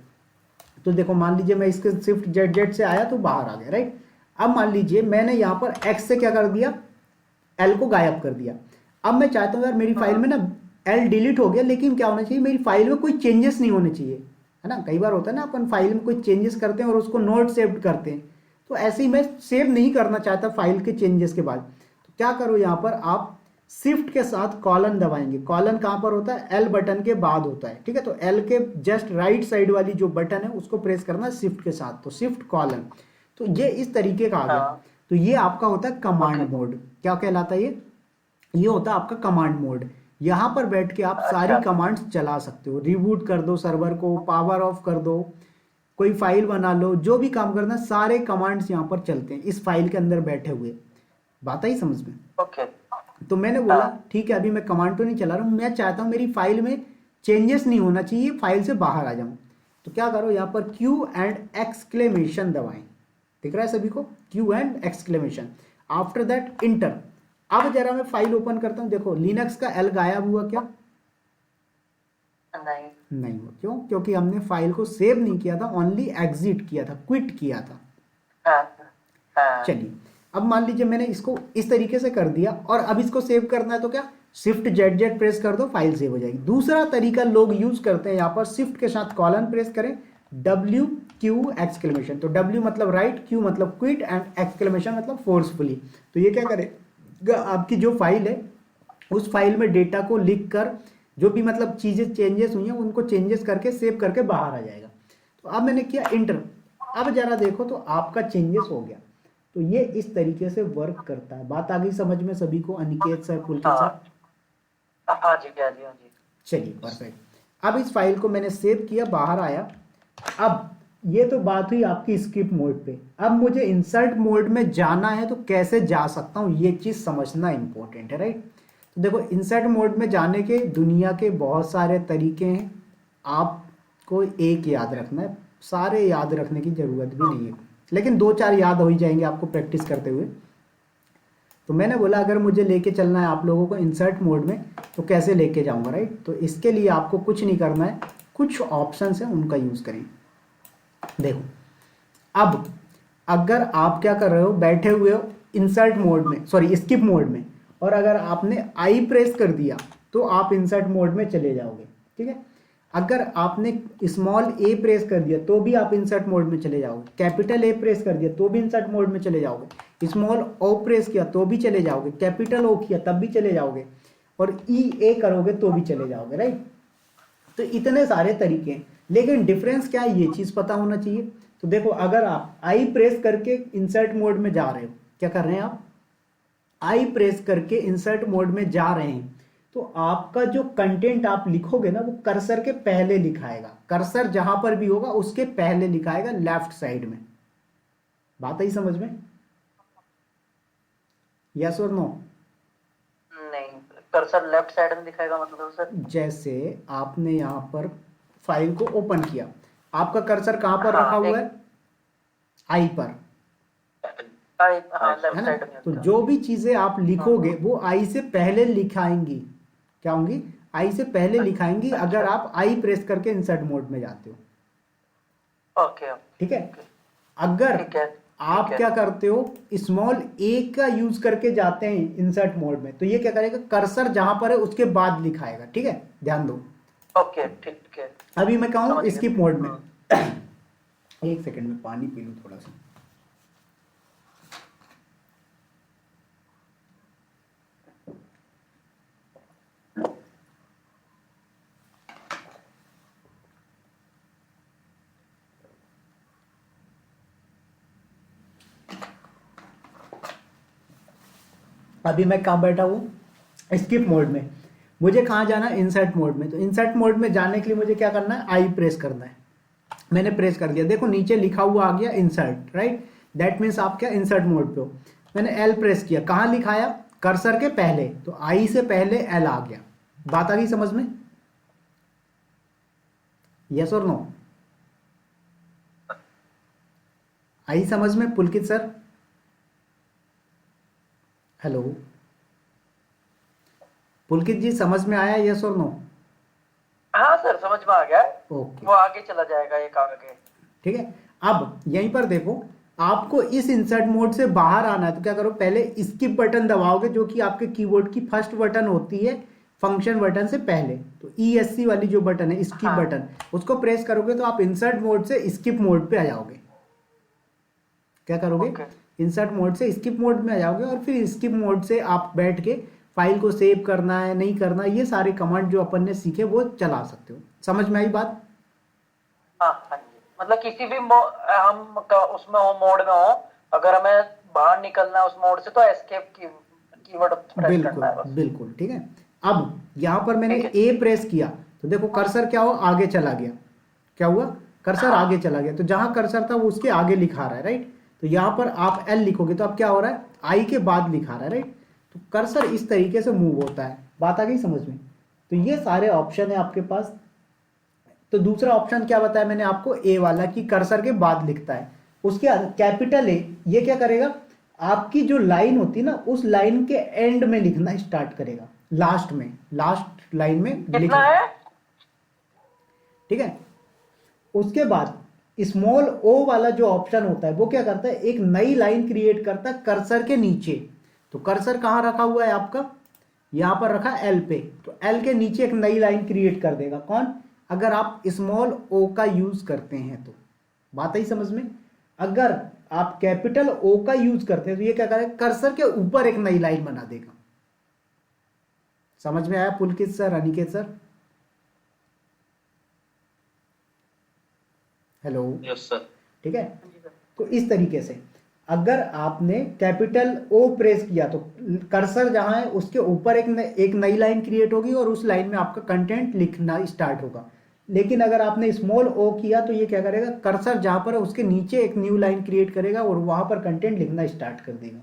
तो देखो मान लीजिए मैं इसके शिफ्ट जेड जेड से आया तो बाहर आ गया, राइट। अब मान लीजिए मैंने यहाँ पर एक्स से क्या कर दिया, एल को गायब कर दिया। अब मैं चाहता हूँ यार मेरी फाइल में ना एल डिलीट हो गया, लेकिन क्या होना चाहिए, मेरी फाइल में कोई चेंजेस नहीं होने चाहिए, है ना। कई बार होता है ना अपन फाइल में कोई चेंजेस करते हैं और उसको नोट सेव करते हैं, तो ऐसे ही मैं सेव नहीं करना चाहता फाइल के चेंजेस के बाद। तो क्या करो, यहाँ पर आप शिफ्ट के साथ कॉलन दबाएंगे। कॉलन कहाँ पर होता है? एल बटन के बाद होता है, ठीक है। तो एल के जस्ट राइट साइड वाली जो बटन है उसको प्रेस करना शिफ्ट के साथ, तो शिफ्ट कॉलन। तो ये इस तरीके का आ गया। हाँ। तो ये आपका होता है कमांड ओके। मोड। क्या कहलाता है ये होता है आपका कमांड मोड। यहां पर बैठ के आप सारी अच्छा कमांड्स चला सकते हो। रिबूट कर दो सर्वर को, पावर ऑफ कर दो, कोई फाइल बना लो, जो भी काम करना सारे कमांड्स यहां पर चलते हैं इस फाइल के अंदर बैठे हुए। बात आई समझ में? ओके। तो मैंने बोला हाँ ठीक है, अभी मैं कमांड तो नहीं चला रहा हूं, मैं चाहता हूं मेरी फाइल में चेंजेस नहीं होना चाहिए, फाइल से बाहर आ जाऊं। तो क्या करो, यहां पर क्यू एंड एक्सक्लेमेशन दबाएं। दिख रहा है सभी को? Q and exclamation. After that inter. अब जरा मैं फाइल ओपन करता हूं, देखो लिनक्स का एल गायब हुआ क्या? नहीं। नहीं हुआ। क्यों? क्योंकि हमने फाइल को सेव नहीं किया था, ओनली एग्जिट किया था, क्विट किया था। हाँ हाँ। चलिए अब मान लीजिए मैंने इसको इस तरीके से कर दिया और अब इसको सेव करना है तो क्या, शिफ्ट जेड जेड प्रेस कर दो, फाइल सेव हो जाएगी। दूसरा तरीका लोग यूज करते हैं, यहां पर शिफ्ट के साथ कॉलन प्रेस करें, डब्ल्यू क्यू एक्सक्लेमेशन। तो डब्ल्यू मतलब राइट, क्यू मतलब क्विट एंड एक्सक्लेमेशन मतलब फोर्सफुली। तो ये क्या करेगा, आपकी जो फाइल है उस फाइल में डेटा को लिख कर जो भी मतलब चीजें चेंजेस हुई हैं उनको चेंजेस करके सेव करके बाहर आ जाएगा। तो अब मैंने किया इंटर। अब जरा देखो तो आपका चेंजेस हो गया। तो ये इस तरीके से वर्क करता है। बात आ गई समझ में सभी को? अनिकेत सर, पुलकित सर? हाँ जी हाँ जी हाँ जी। चलिए परफेक्ट। अब इस फाइल को मैंने सेव किया, बाहर आया। अब ये तो बात हुई आपकी स्किप मोड पे। अब मुझे इंसर्ट मोड में जाना है तो कैसे जा सकता हूं, ये चीज समझना इंपॉर्टेंट है, राइट। तो देखो इंसर्ट मोड में जाने के दुनिया के बहुत सारे तरीके हैं, आपको एक याद रखना है, सारे याद रखने की जरूरत भी नहीं है, लेकिन 2-4 याद हो ही जाएंगे आपको प्रैक्टिस करते हुए। तो मैंने बोला अगर मुझे लेके चलना है आप लोगों को इंसर्ट मोड में तो कैसे लेके जाऊंगा, राइट। तो इसके लिए आपको कुछ नहीं करना है, कुछ ऑप्शंस हैं उनका यूज करें। देखो अब अगर आप क्या कर रहे हो, बैठे हुए हो इंसर्ट मोड में, सॉरी स्किप मोड में, और अगर आपने आई प्रेस कर दिया तो आप इंसर्ट मोड में चले जाओगे, ठीक है। अगर आपने स्मॉल ए प्रेस कर दिया तो भी आप इंसर्ट मोड में चले जाओगे, कैपिटल ए प्रेस कर दिया तो भी इंसर्ट मोड में चले जाओगे, स्मॉल ओ प्रेस किया तो भी चले जाओगे, कैपिटल ओ किया तब भी चले जाओगे, और ई ए करोगे तो भी चले जाओगे, राइट। तो इतने सारे तरीके हैं, लेकिन डिफरेंस क्या है ये चीज पता होना चाहिए। तो देखो अगर आप आई प्रेस करके इंसर्ट मोड में जा रहे हो, क्या कर रहे हैं आप, आई प्रेस करके इंसर्ट मोड में जा रहे हैं, तो आपका जो कंटेंट आप लिखोगे ना वो कर्सर के पहले लिखाएगा, कर्सर जहां पर भी होगा उसके पहले लिखाएगा लेफ्ट साइड में। बात आई समझ में? यस और नो? नहीं, कर्सर लेफ्ट साइड में दिखाएगा मतलब सर? जैसे आपने यहां पर फाइल को ओपन किया, आपका कर्सर कहां पर हाँ, रखा हुआ है, आई पर, हाँ लेफ्ट है ना। साइड में तो होता जो भी चीजें आप लिखोगे वो आई से पहले लिखाएंगी, क्या होंगी, आई से पहले लिखाएंगी, अगर अच्छा। आप आई प्रेस करके इंसर्ट मोड में जाते हो, ओके ठीक है। अगर ठीक है। आप ठीक है। क्या करते हो, स्मॉल ए का यूज करके जाते हैं इंसर्ट मोड में, तो ये क्या करेगा, कर्सर जहां पर है उसके बाद लिखाएगा। ठीक है, ध्यान दो। ओके ठीक है, अभी मैं कहूँ समझ गया। स्किप मोड में, एक सेकंड में पानी पी लूं थोड़ा सा। अभी मैं कहाँ बैठा हूँ, स्किप मोड में। मुझे कहाँ जाना है, इंसर्ट मोड में। तो इंसर्ट मोड में जाने के लिए मुझे क्या करना है, आई प्रेस करना है। मैंने प्रेस कर दिया, देखो नीचे लिखा हुआ आ गया इंसर्ट, राइट। दैट मीन्स आप क्या इंसर्ट मोड पे हो। मैंने एल प्रेस किया, कहाँ लिखाया, कर्सर के पहले, तो आई से पहले एल आ गया। बात आ गई समझ में, यस और नो? आई समझ में पुलकित सर? हेलो पुलकित जी, समझ में आया, यस और नो? हाँ सर, समझ में आ गया। ओके, वो आगे चला जाएगा एक आगे। ठीक है। अब यहीं पर देखो, आपको इस इंसर्ट मोड से बाहर आना है तो क्या करो, पहले स्किप बटन दबाओगे, जो कि आपके कीबोर्ड की फर्स्ट बटन होती है फंक्शन बटन से पहले। तो ESC वाली जो बटन है, स्किप हाँ। बटन, उसको प्रेस करोगे तो आप इंसर्ट मोड से स्किप मोड पे आ जाओगे। क्या करोगे, ओके। इंसर्ट मोड से स्किप मोड में आ जाओगे, और फिर स्किप मोड से आप बैठ के फाइल को सेव करना है नहीं करना, ये सारे कमांड जो अपन ने सीखे वो चला सकते हो। समझ में आई बात? हाँ हाँ जी, मतलब किसी भी उसमें हो, मोड में हो, अगर हमें बाहर निकलना है उस मोड से तो एस्केप कीवर्ड प्रेस करना है बिल्कुल बस। बिल्कुल, ठीक है। अब यहां पर मैंने ठीक है। ए प्रेस किया तो देखो कर्सर क्या हुआ, आगे चला गया। क्या हुआ, कर्सर हाँ। आगे चला गया। तो जहां कर्सर था वो उसके आगे लिखा रहा है, राइट। तो यहां पर आप एल लिखोगे तो अब क्या हो रहा है, आई के बाद लिखा रहा है, राइट। तो कर्सर इस तरीके से मूव होता है। बात आ गई समझ में? तो ये सारे ऑप्शन है आपके पास। तो दूसरा ऑप्शन क्या बताया मैंने आपको, ए वाला, कि कर्सर के बाद लिखता है। उसके कैपिटल ए, ये क्या करेगा, आपकी जो लाइन होती है ना, उस लाइन के एंड में लिखना स्टार्ट करेगा, लास्ट में, लास्ट लाइन में कितना लिखेगा। है? ठीक है। उसके बाद स्मॉल ओ वाला जो ऑप्शन होता है वो क्या करता है, एक नई लाइन क्रिएट करता है कर्सर के नीचे। तो कर्सर कहां रखा हुआ है आपका, यहां पर रखा एल पे, तो एल के नीचे एक नई लाइन क्रिएट कर देगा। कौन, अगर आप स्मॉल ओ का यूज करते हैं तो। बात आई समझ में? अगर आप कैपिटल ओ का यूज करते हैं तो ये क्या करेगा, कर्सर के ऊपर एक नई लाइन बना देगा। समझ में आया Pulkit sir, Aniket sir? Hello, yes sir. ठीक है। तो इस तरीके से अगर आपने कैपिटल ओ प्रेस किया तो कर्सर जहां है उसके ऊपर एक नई लाइन क्रिएट होगी और उस लाइन में आपका कंटेंट लिखना स्टार्ट होगा। लेकिन अगर आपने स्मॉल ओ किया तो ये क्या करेगा, कर्सर जहां पर है उसके नीचे एक न्यू लाइन क्रिएट करेगा और वहां पर कंटेंट लिखना स्टार्ट कर देगा।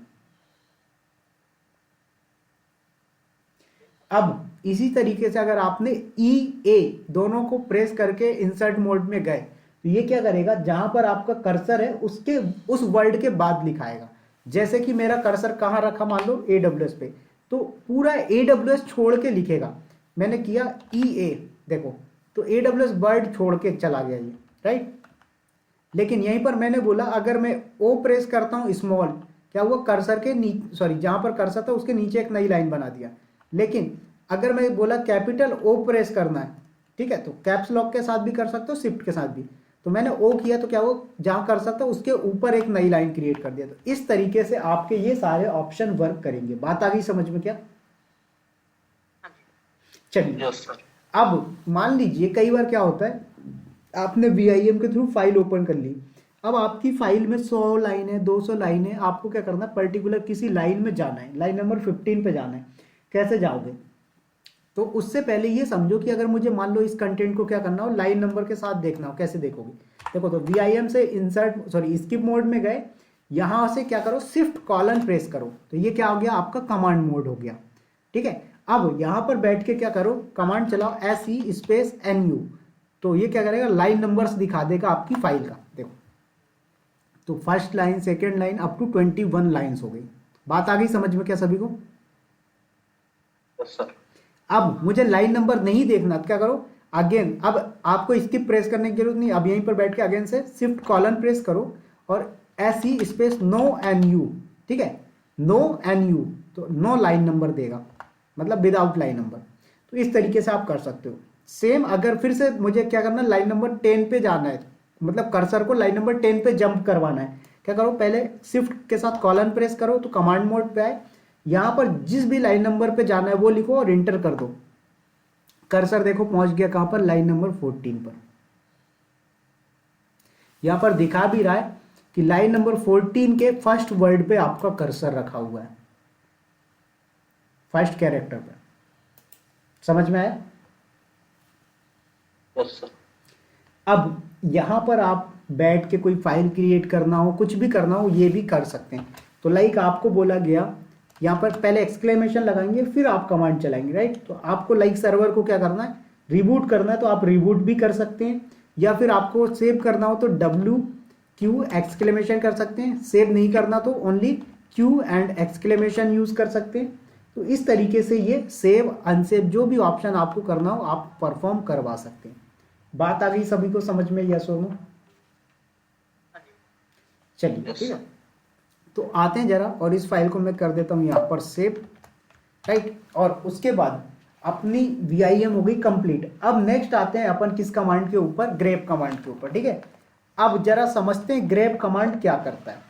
अब इसी तरीके से अगर आपने ई ए दोनों को प्रेस करके इंसर्ट मोड में गए तो ये क्या करेगा, जहां पर आपका कर्सर है उसके उस वर्ड के बाद लिखाएगा। जैसे कि मेरा कर्सर कहां रखा, मान लो AWS पे, तो पूरा AWS छोड़ के लिखेगा। मैंने किया EA, देखो तो AWS वर्ड छोड़ के चला गया ये, राइट। लेकिन यहीं पर मैंने बोला अगर मैं ओ प्रेस करता हूं स्मॉल, क्या हुआ, कर्सर के नीचे, सॉरी जहां पर कर्सर था उसके नीचे एक नई लाइन बना दिया। लेकिन अगर मैं बोला कैपिटल ओ प्रेस करना है, ठीक है, तो कैप्स लॉक के साथ भी कर सकते हो, शिफ्ट के साथ भी। तो मैंने ओ किया तो क्या हुआ, जहां कर्सर था उसके ऊपर एक नई लाइन क्रिएट कर दिया। तो इस तरीके से आपके ये सारे ऑप्शन वर्क करेंगे। बात आ गई समझ में क्या? चलिए, यस सर। अब मान लीजिए कई बार क्या होता है, आपने VIM के थ्रू फाइल ओपन कर ली। अब आपकी फाइल में 100 लाइन है, 200 लाइन है, आपको क्या करना है, पर्टिकुलर किसी लाइन में जाना है, लाइन नंबर 15 पे जाना है। कैसे जाओगे, तो उससे पहले ये समझो कि अगर मुझे मान लो इस कंटेंट को क्या करना हो, लाइन नंबर के साथ देखना हो, कैसे देखोगे? देखो, तो VIM से इंसर्ट सॉरी स्किप मोड में गए, यहां से क्या करो, शिफ्ट कॉलन प्रेस करो, तो ये क्या हो गया, आपका कमांड मोड हो गया। ठीक है। अब यहां पर बैठ के क्या करो, कमांड चलाओ SE स्पेस NU, तो ये क्या करेगा, लाइन नंबर्स दिखा देगा आपकी फाइल का। देखो, तो first line, second line, up to 21 lines हो गई। बात आ गई समझ में क्या सभी को? Yes sir. अब मुझे लाइन नंबर नहीं देखना तो क्या करो, अगेन, अब आपको स्किप प्रेस करने की जरूरत नहीं, अब यहीं पर बैठ के अगेन से शिफ्ट कॉलन प्रेस करो और SE space no N U, ठीक है, नो एन यू, तो नो लाइन नंबर देगा, मतलब विदाउट लाइन नंबर। तो इस तरीके से आप कर सकते हो। सेम अगर फिर से मुझे क्या करना है, लाइन नंबर 10 पे जाना है, मतलब कर्सर को लाइन नंबर 10 पे जंप करवाना है, क्या करो, पहले शिफ्ट के साथ कॉलन प्रेस करो तो कमांड मोड पे आए, यहां पर जिस भी लाइन नंबर पे जाना है वो लिखो और इंटर कर दो। कर्सर देखो पहुंच गया कहां पर, लाइन नंबर 14 पर। यहां पर दिखा भी रहा है कि लाइन नंबर 14 के फर्स्ट वर्ड पे आपका कर्सर रखा हुआ है, फर्स्ट कैरेक्टर पे। समझ में आया? Yes sir. अब यहां पर आप बैठ के कोई फाइल क्रिएट करना हो, कुछ भी करना हो, ये भी कर सकते हैं। तो लाइक आपको बोला गया, यहां पर पहले एक्सक्लेमेशन लगाएंगे फिर आप कमांड चलाएंगे, राइट। तो आपको लाइक सर्वर को क्या करना है, रिबूट करना है, तो आप रिबूट भी कर सकते हैं, या फिर आपको सेव करना हो तो WQ एक्सक्लेमेशन कर सकते हैं, सेव नहीं करना तो only Q and exclamation use कर सकते हैं। तो इस तरीके से ये सेव अनसेव जो भी ऑप्शन आपको करना हो आप परफॉर्म करवा सकते हैं। बात आ गई सभी को समझ में, यस और नो? चलिए ठीक है, तो आते हैं जरा, और इस फाइल को मैं कर देता हूं यहां पर सेव, राइट। और उसके बाद अपनी VIM हो गई कंप्लीट। अब नेक्स्ट आते हैं अपन किस कमांड के ऊपर, ग्रेप कमांड के ऊपर, ठीक है। अब जरा समझते हैं ग्रेप कमांड क्या करता है।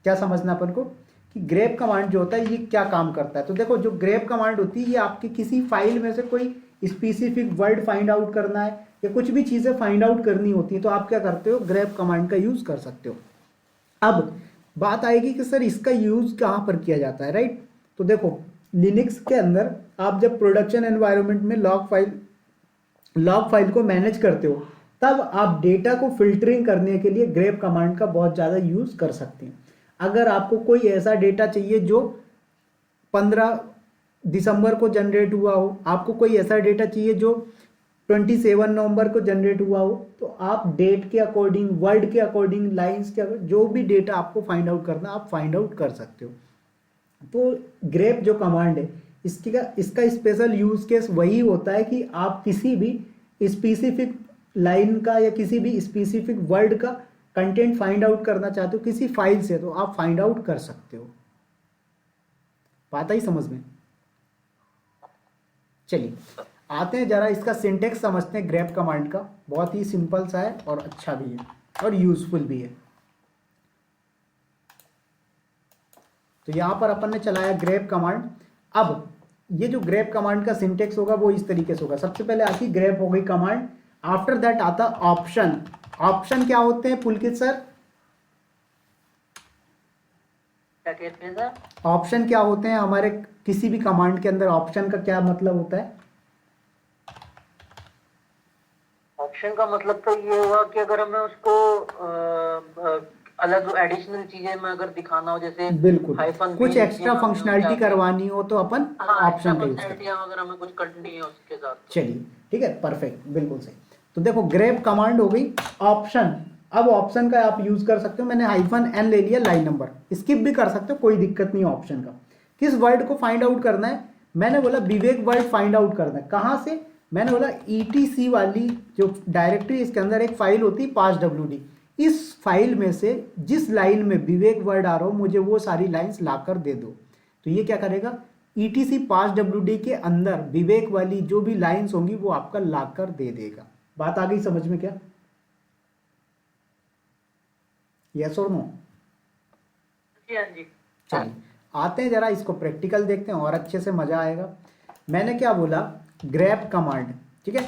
क्या समझना अपन को कि ग्रेप कमांड जो होता है ये क्या काम करता है। तो देखो जो ग्रेप कमांड होती है ये आपकी किसी फाइल में से कोई स्पेसिफिक वर्ड फाइंड आउट करना है या कुछ भी चीजें फाइंड आउट करनी होती है, तो आप क्या करते हो, ग्रेप कमांड का यूज कर सकते हो। अब बात आएगी कि सर इसका यूज कहां पर किया जाता है, राइट। तो देखो लिनक्स के अंदर आप जब प्रोडक्शन एनवायरनमेंट में लॉग फाइल को मैनेज करते हो, तब आप डेटा को फिल्टरिंग करने के लिए ग्रेप कमांड का बहुत ज़्यादा यूज़ कर सकते हैं। अगर आपको कोई ऐसा डेटा चाहिए जो 15 दिसंबर को जनरेट हुआ हो, आपको कोई ऐसा डेटा चाहिए जो 27 नवंबर को जनरेट हुआ हो, तो आप डेट के अकॉर्डिंग, वर्ड के अकॉर्डिंग, लाइंस के अकॉर्डिंग जो भी डेटा आपको फाइंड आउट करना आप फाइंड आउट कर सकते हो। तो ग्रेप जो कमांड है इसका स्पेशल यूज केस वही होता है कि आप किसी भी स्पेसिफिक लाइन का या किसी भी स्पेसिफिक वर्ड का कंटेंट फाइंड आउट करना चाहते हो किसी फाइल से, तो आप फाइंड आउट कर सकते हो। बात आई समझ में? चलिए आते हैं जरा इसका सिंटेक्स समझते हैं ग्रेप कमांड का। बहुत ही सिंपल सा है और अच्छा भी है और यूजफुल भी है। तो यहां पर अपन ने चलाया ग्रेप कमांड। अब ये जो ग्रेप कमांड का सिंटेक्स होगा वो इस तरीके से होगा। सबसे पहले आती ग्रेप हो गई कमांड, आफ्टर दैट आता ऑप्शन। ऑप्शन क्या होते हैं पुलकित सर? क्या कहते हैं सर? ऑप्शन क्या होते हैं हमारे किसी भी कमांड के अंदर? ऑप्शन का क्या मतलब होता है? ऑप्शन का मतलब तो ये हुआ कि अगर हमें उसको अलग एडिशनल चीजें में अगर दिखाना हो, जैसे बिल्कुल, हाइफन कुछ एक्स्ट्रा फंक्शनैलिटी करवानी हो तो अपन ऑप्शन का यूज करते हैं। अगर हमें कुछ करनी है उसके साथ तो। चलिए ठीक है, परफेक्ट, बिल्कुल सही। तो देखो ग्रेप कमांड हो गई ऑप्शन। अब ऑप्शन का आप यूज कर सकते हो। मैंने -n ले लिया, लाइन नंबर स्किप भी कर सकते हो, कोई दिक्कत नहीं है ऑप्शन का। किस वर्ड को फाइंड आउट करना है? मैंने बोला विवेक वर्ड फाइंड आउट करना है। कहां से? मैंने बोला ETC वाली जो डायरेक्टरी, इसके अंदर एक फाइल होती है passwd। इस फाइल में से जिस लाइन में विवेक वर्ड आ रहा हो मुझे वो सारी लाइंस लाकर दे दो। तो ये क्या करेगा, ETC passwd के अंदर विवेक वाली जो भी लाइंस होंगी वो आपका लाकर दे देगा। बात आ गई समझ में क्या? यस और नो? जी हाँ जी। चलिए आते हैं जरा इसको प्रैक्टिकल देखते हैं और अच्छे से मजा आएगा। मैंने क्या बोला, ग्रैप कमांड, ठीक है,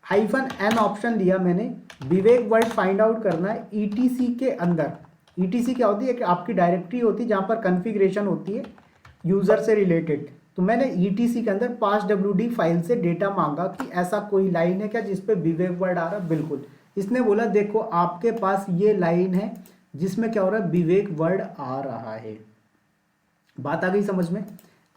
-n ऑप्शन दिया मैंने, विवेक वर्ड फाइंड आउट करना है ETC के अंदर। ETC क्या होती है? कि आपकी डायरेक्टरी होती है जहां पर कॉन्फ़िगरेशन होती है यूजर से रिलेटेड। तो मैंने ETC के अंदर passwd फाइल से डेटा मांगा कि ऐसा कोई लाइन है क्या जिसपे विवेक वर्ड आ रहा है। बिल्कुल, इसने बोला देखो आपके पास ये लाइन है जिसमें क्या हो रहा है, विवेक वर्ड आ रहा है। बात आ गई समझ में?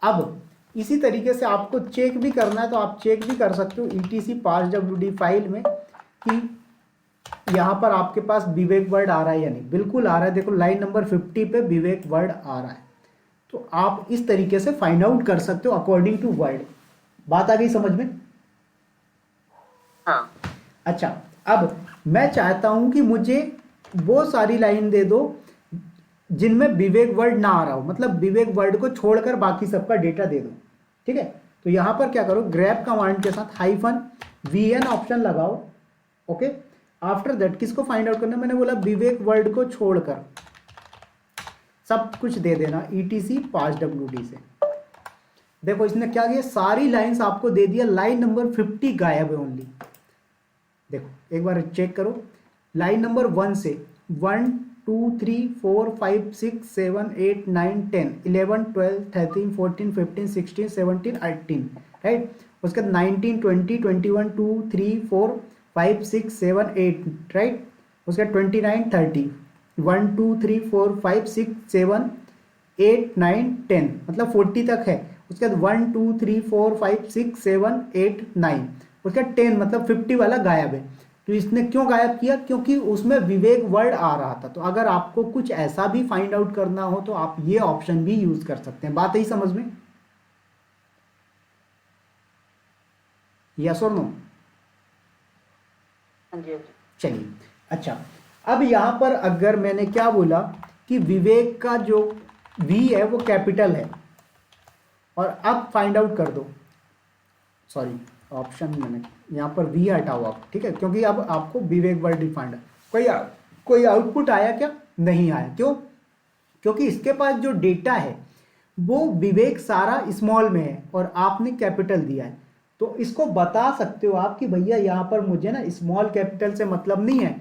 अब इसी तरीके से आपको चेक भी करना है तो आप चेक भी कर सकते हो ETC passwd फाइल में कि यहां पर आपके पास विवेक वर्ड आ रहा है या नहीं। बिल्कुल आ रहा है, देखो लाइन नंबर 50 पे विवेक वर्ड आ रहा है। तो आप इस तरीके से फाइंड आउट कर सकते हो अकॉर्डिंग टू वर्ड। बात आ गई समझ में? हाँ। अच्छा, अब मैं चाहता हूं कि मुझे वो सारी लाइन दे दो जिनमें विवेक वर्ड ना आ रहा हो, मतलब विवेक वर्ड को छोड़कर बाकी सबका डेटा दे दो। ठीक है, तो यहां पर क्या करो, ग्रैब कमांड के साथ -vn ऑप्शन लगाओ। ओके, आफ्टर दैट किसको फाइंड आउट करना, मैंने बोला विवेक वर्ड को छोड़कर सब कुछ दे देना etc passwd से। देखो इसने क्या किया, सारी लाइंस आपको दे दिया, लाइन नंबर 50 गायब है ओनली। देखो एक बार चेक करो, लाइन नंबर 1 से 1 2 3 4 5 6 7 8 9 10 11 12 13 14 15 16 17 18, राइट। उसके बाद 19 20 21 2 3 4 5 6 7 8, राइट। उसके बाद 29 30 1 2 3 4 5 6 7 8 9 10, मतलब 40 तक है। उसके बाद 1 2 3 4 5 6 7 8 9, उसका 10 मतलब 50 वाला गायब है। तो इसने क्यों गायब किया, क्योंकि उसमें विवेक वर्ड आ रहा था। तो अगर आपको कुछ ऐसा भी फाइंड आउट करना हो तो आप ये ऑप्शन भी यूज कर सकते हैं। बात यही समझ में, यस और नो? हाँ जी। चलिए, अच्छा, अब यहां पर अगर मैंने क्या बोला कि विवेक का जो वी है वो कैपिटल है, और अब फाइंड आउट कर दो, सॉरी ऑप्शन मैंने यहाँ पर वी हटाओ आप, ठीक है, क्योंकि अब आपको विवेक वर्ड डिफाइंड कोई आउटपुट आया क्या, नहीं आया। क्यों, क्योंकि इसके पास जो डेटा है वो विवेक सारा स्मॉल में है और आपने कैपिटल दिया है। तो इसको बता सकते हो आप कि भैया यहाँ पर मुझे ना स्मॉल कैपिटल से मतलब नहीं है,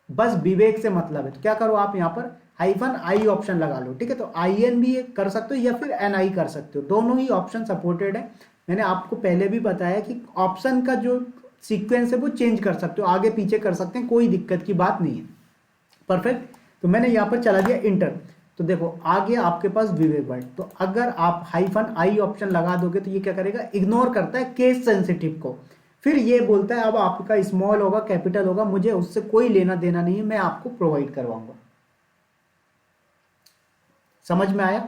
बस विवेक से मतलब है। तो क्या करो आप यहाँ पर -i ऑप्शन लगा लो, ठीक है। तो in भी कर सकते हो या फिर ni कर सकते हो, दोनों ही ऑप्शन सपोर्टेड है। मैंने आपको पहले भी बताया कि ऑप्शन का जो सीक्वेंस है वो चेंज कर सकते हो, आगे पीछे कर सकते हैं, कोई दिक्कत की बात नहीं है। परफेक्ट, तो मैंने यहाँ पर चला दिया इंटर। तो देखो आ गया आपके पास विवेक वर्ड। तो अगर आप -i ऑप्शन लगा दोगे तो ये क्या करेगा, इग्नोर करता है केस सेंसिटिव को। फिर ये बोलता है अब आपका स्मॉल होगा कैपिटल होगा, मुझे उससे कोई लेना देना नहीं है, मैं आपको प्रोवाइड करवाऊंगा। समझ में आया?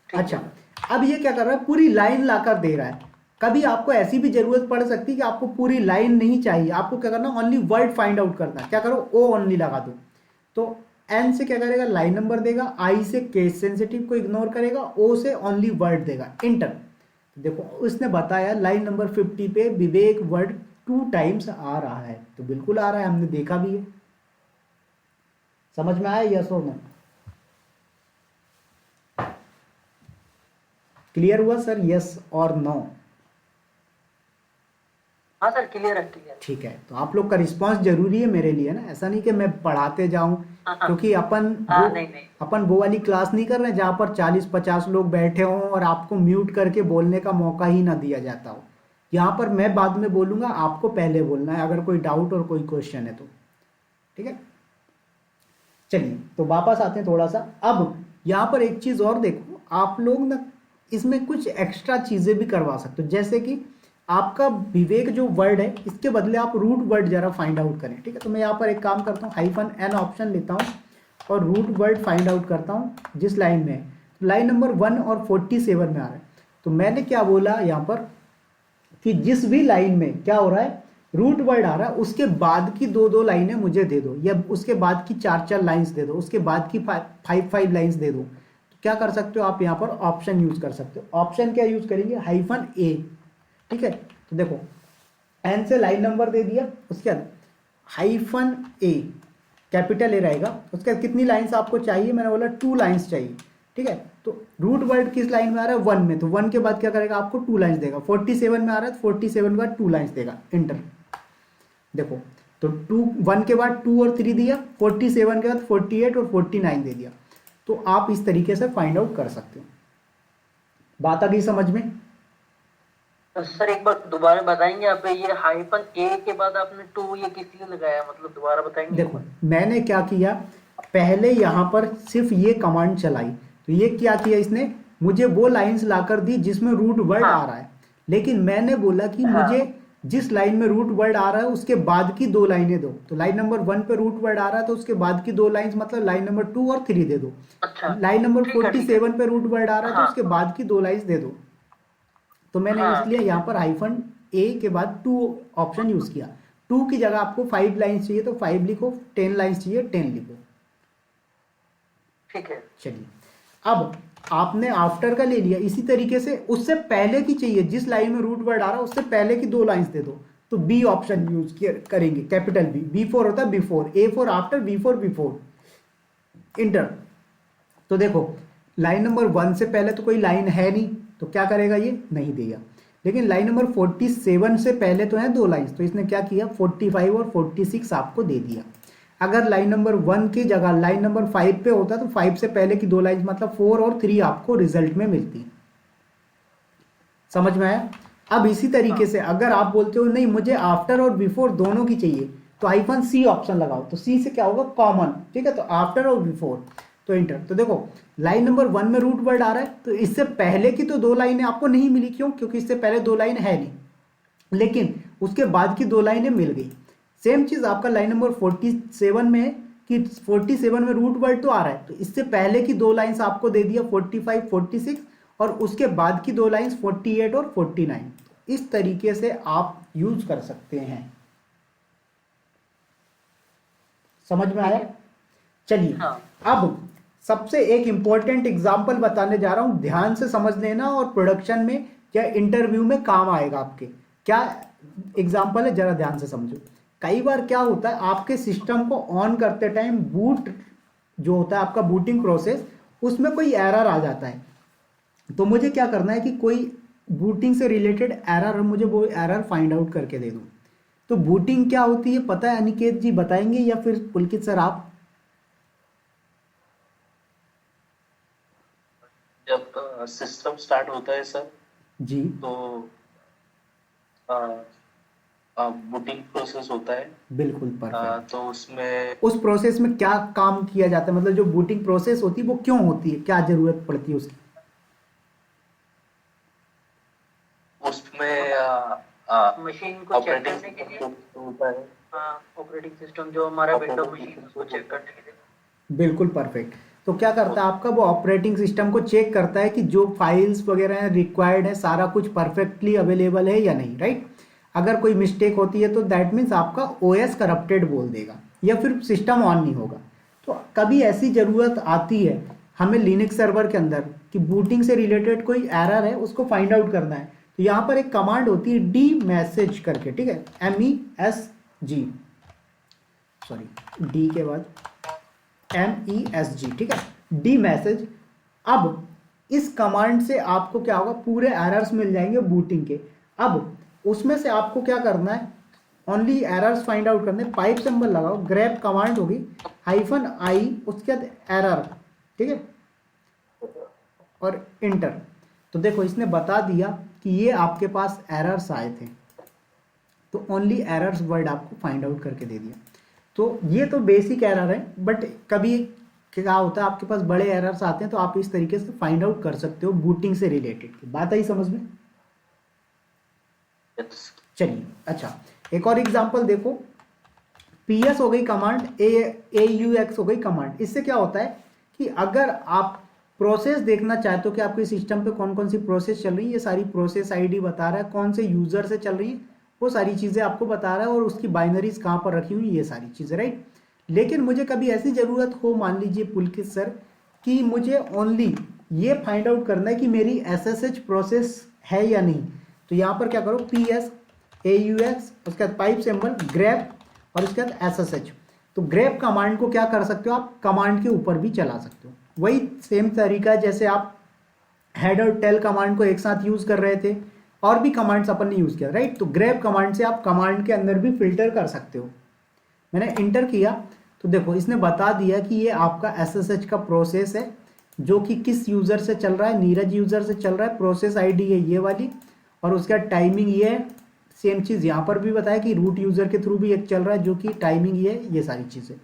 अच्छा, अब ये क्या कर रहा है, पूरी लाइन लाकर दे रहा है। कभी आपको ऐसी भी जरूरत पड़ सकती है कि आपको पूरी लाइन नहीं चाहिए, आपको क्या करना, ओनली वर्ड फाइंड आउट करना है। क्या करो, ओ ओनली लगा दो। तो एन से क्या करेगा, लाइन नंबर देगा, आई से केस सेंसिटिव को इग्नोर करेगा, ओ से ओनली वर्ड देगा, इंटर। तो देखो उसने बताया लाइन नंबर 50 पे विवेक वर्ड 2 टाइम्स आ रहा है। तो बिल्कुल आ रहा है, हमने देखा भी है। समझ में आया, यस और नो? क्लियर हुआ सर, यस और नो? हाँ सर, क्लियर है, क्लियर। ठीक है, तो आप लोग का रिस्पांस जरूरी है मेरे लिए ना, ऐसा नहीं कि मैं पढ़ाते जाऊं, क्योंकि अपन वो वाली क्लास नहीं कर रहे हैं जहां पर 40-50 लोग बैठे हों और आपको म्यूट करके बोलने का मौका ही ना दिया जाता हो। यहाँ पर मैं बाद में बोलूंगा, आपको पहले बोलना है अगर कोई डाउट और कोई क्वेश्चन है तो, ठीक है। चलिए, तो वापस आते हैं थोड़ा सा। अब यहाँ पर एक चीज और देखो, आप लोग ना इसमें कुछ एक्स्ट्रा चीजें भी करवा सकते हो, जैसे कि आपका विवेक जो वर्ड है इसके बदले आप रूट वर्ड जरा फाइंड आउट करें, ठीक है। तो मैं यहाँ पर एक काम करता हूँ, -n ऑप्शन लेता हूँ और रूट वर्ड फाइंड आउट करता हूँ जिस लाइन में है। तो लाइन नंबर 1 और 47 में आ रहा है। तो मैंने क्या बोला यहाँ पर कि जिस भी लाइन में क्या हो रहा है, रूट वर्ड आ रहा है, उसके बाद की 2-2 लाइनें मुझे दे दो, या उसके बाद की 4-4 लाइन्स दे दो, उसके बाद की 5-5 लाइन्स दे दो। तो क्या कर सकते हो आप यहाँ पर ऑप्शन यूज कर सकते हो। ऑप्शन क्या यूज करेंगे, -a, ठीक है। तो देखो एन से लाइन नंबर दे दिया, उसके बाद -a कैपिटल ए रहेगा, उसके बाद कितनी लाइंस आपको चाहिए, मैंने बोला 2 लाइंस चाहिए, ठीक है। तो रूट वर्ड किस लाइन में आ रहा है, 1 में, तो 1 के बाद क्या करेगा, आपको 2 लाइंस देगा। 47 में आ रहा है तो 47 के बाद 2 लाइंस देगा, इंटर। देखो तो 1 के बाद 2 और 3 दिया, 47 के बाद 48 और 49 दे दिया। तो आप इस तरीके से फाइंड आउट कर सकते हो। बात आ गई समझ में? तो सर एक बार दोबारा बताएंगे आप, ये -a के बाद आपने 2 ये किस लिए लगाया, मतलब दोबारा बताएंगे? देखो मैंने क्या किया, पहले यहाँ पर सिर्फ ये कमांड चलाई, तो ये क्या किया इसने, मुझे वो लाइंस लाकर दी जिसमें रूट वर्ड आ रहा है, लेकिन मैंने बोला कि मुझे जिस लाइन में रूट वर्ड आ रहा है उसके बाद की 2 लाइनें दो। तो लाइन नंबर 1 पे रूट वर्ड आ रहा है तो उसके बाद की 2 लाइंस मतलब लाइन नंबर 2 और 3 दे दो। लाइन नंबर 47 पे रूट वर्ड आ रहा है तो उसके बाद की 2 लाइंस दे दो। तो मैंने इसलिए यहाँ पर -a के बाद 2 ऑप्शन यूज किया। 2 की जगह आपको 5 लाइंस चाहिए तो 5 लिखो, 10 लाइंस चाहिए 10 लिखो, ठीक है। चलिए, अब आपने आफ्टर का ले लिया, इसी तरीके से उससे पहले की चाहिए, जिस लाइन में रूट वर्ड आ रहा है उससे पहले की 2 लाइंस दे दो, तो बी ऑप्शन यूज करेंगे, कैपिटल बी। बी फोर होता है before, A for after, B for before, enter. तो देखो लाइन नंबर 1 से पहले तो कोई लाइन है नहीं, तो क्या करेगा, ये नहीं देगा। लेकिन लाइन नंबर 47 से पहले तो है 2 लाइन्स, तो इसने क्या किया, 45 और 46 आपको दे दिया। अगर लाइन नंबर 1 की जगह लाइन नंबर 5 पे होता तो 5 से पहले की 2 लाइन्स मतलब 4 और 3 आपको रिजल्ट में मिलती। समझ में आया? अब इसी तरीके से अगर आप बोलते हो नहीं मुझे आफ्टर और बिफोर दोनों की चाहिए, तो आईफन सी ऑप्शन लगाओ, तो सी से क्या होगा, कॉमन। ठीक है, तो आफ्टर और बिफोर, तो इंटर। तो देखो लाइन नंबर 1 में रूट वर्ड आ रहा है, तो इससे पहले की तो 2 लाइनें आपको नहीं मिली, क्यों, क्योंकि इससे पहले 2 लाइन है नहीं, लेकिन उसके बाद की 2 लाइनें मिल गई। सेम चीज आपका लाइन नंबर 47 में है कि 47 में रूट वर्ड तो आ रहा है, तो इससे पहले की 2 लाइन्स आपको दे दिया 45 46, और उसके बाद की 2 लाइन्स 48 और 49। इस तरीके से आप यूज कर सकते हैं। समझ में आया? चलिए, हाँ। अब सबसे एक इंपॉर्टेंट एग्जाम्पल बताने जा रहा हूं, ध्यान से समझ लेना, और प्रोडक्शन में या इंटरव्यू में काम आएगा आपके। क्या एग्जाम्पल है, जरा ध्यान से समझो। कई बार क्या होता है, आपके सिस्टम को ऑन करते टाइम बूट जो होता है आपका बूटिंग प्रोसेस, उसमें कोई एरर आ जाता है। तो मुझे क्या करना है कि कोई बूटिंग से रिलेटेड एरर, मुझे वो एरर फाइंड आउट करके दे दो। तो बूटिंग क्या होती है पता है, अनिकेत जी बताएंगे या फिर पुलकित सर आप? जब सिस्टम स्टार्ट होता है सर, जी तो बूटिंग प्रोसेस होता है। बिल्कुल परफेक्ट। तो उसमें उस प्रोसेस में क्या काम किया जाता है, मतलब जो बूटिंग प्रोसेस होती है वो क्यों होती है, क्या जरूरत पड़ती है उसकी? उसमें मशीन को चेक ऑपरेटिंग करने के लिए, सिस्टम होता है। हाँ, ऑपरेटिंग सिस्टम जो हमारा विंडो ऑपरेटिंग मशीन सिस्टम उसको चेक करने के लिए। बिल्कुल परफेक्ट। तो क्या करता है आपका, वो ऑपरेटिंग सिस्टम को चेक करता है कि जो फाइल्स वगैरह हैं रिक्वायर्ड है, सारा कुछ परफेक्टली अवेलेबल है या नहीं, राइट। अगर कोई मिस्टेक होती है तो दैट मीन्स आपका ओएस करप्टेड बोल देगा, या फिर सिस्टम ऑन नहीं होगा। तो कभी ऐसी ज़रूरत आती है हमें लिनक्स सर्वर के अंदर कि बूटिंग से रिलेटेड कोई एरर है, उसको फाइंड आउट करना है, तो यहाँ पर एक कमांड होती है डी मैसेज करके, ठीक है, MESG, सॉरी डी के बाद MESG, ठीक है, डी मैसेज। अब इस कमांड से आपको क्या होगा, पूरे एरर्स मिल जाएंगे बूटिंग के। अब उसमें से आपको क्या करना है, ओनली एरर्स फाइंड आउट करने, पाइप सिंबल लगाओ, ग्रैब कमांड होगी, -i, उसके बाद एरर, ठीक है, और इंटर। तो देखो इसने बता दिया कि ये आपके पास एरर्स आए थे, तो ओनली एरर्स वर्ड आपको फाइंड आउट करके दे दिया। तो ये तो बेसिक एरर है, बट कभी क्या होता है आपके पास बड़े एरर्स आते हैं, तो आप इस तरीके से फाइंड आउट कर सकते हो बूटिंग से रिलेटेड की बात आई समझ में? चलिए, अच्छा एक और एग्जांपल देखो, PS हो गई कमांड, AUX हो गई कमांड। इससे क्या होता है कि अगर आप प्रोसेस देखना चाहते हो कि आपके सिस्टम पे कौन कौन सी प्रोसेस चल रही है, ये सारी प्रोसेस आईडी बता रहा है, कौन से यूजर से चल रही है वो सारी चीज़ें आपको बता रहा है, और उसकी बाइनरीज कहाँ पर रखी हुई, ये सारी चीज़ें, राइट। लेकिन मुझे कभी ऐसी ज़रूरत हो, मान लीजिए पुलकित सर, कि मुझे ओनली ये फाइंड आउट करना है कि मेरी SSH प्रोसेस है या नहीं, तो यहाँ पर क्या करो, PS AUX, उसके बाद पाइप सिंबल, ग्रैब, और उसके बाद SSH। तो ग्रैब कमांड को क्या कर सकते हो आप, कमांड के ऊपर भी चला सकते हो। वही सेम तरीका जैसे आप हेड और टेल कमांड को एक साथ यूज कर रहे थे, और भी कमांड्स अपन ने यूज किया, राइट। तो ग्रैब कमांड से आप कमांड के अंदर भी फिल्टर कर सकते हो। मैंने इंटर किया तो देखो इसने बता दिया कि ये आपका SSH का प्रोसेस है, जो कि किस यूजर से चल रहा है, नीरज यूजर से चल रहा है, प्रोसेस आईडी है ये वाली, और उसका टाइमिंग ये है। सेम चीज़ यहाँ पर भी बताया कि रूट यूजर के थ्रू भी एक चल रहा है, जो कि टाइमिंग ये है, ये सारी चीज़ें।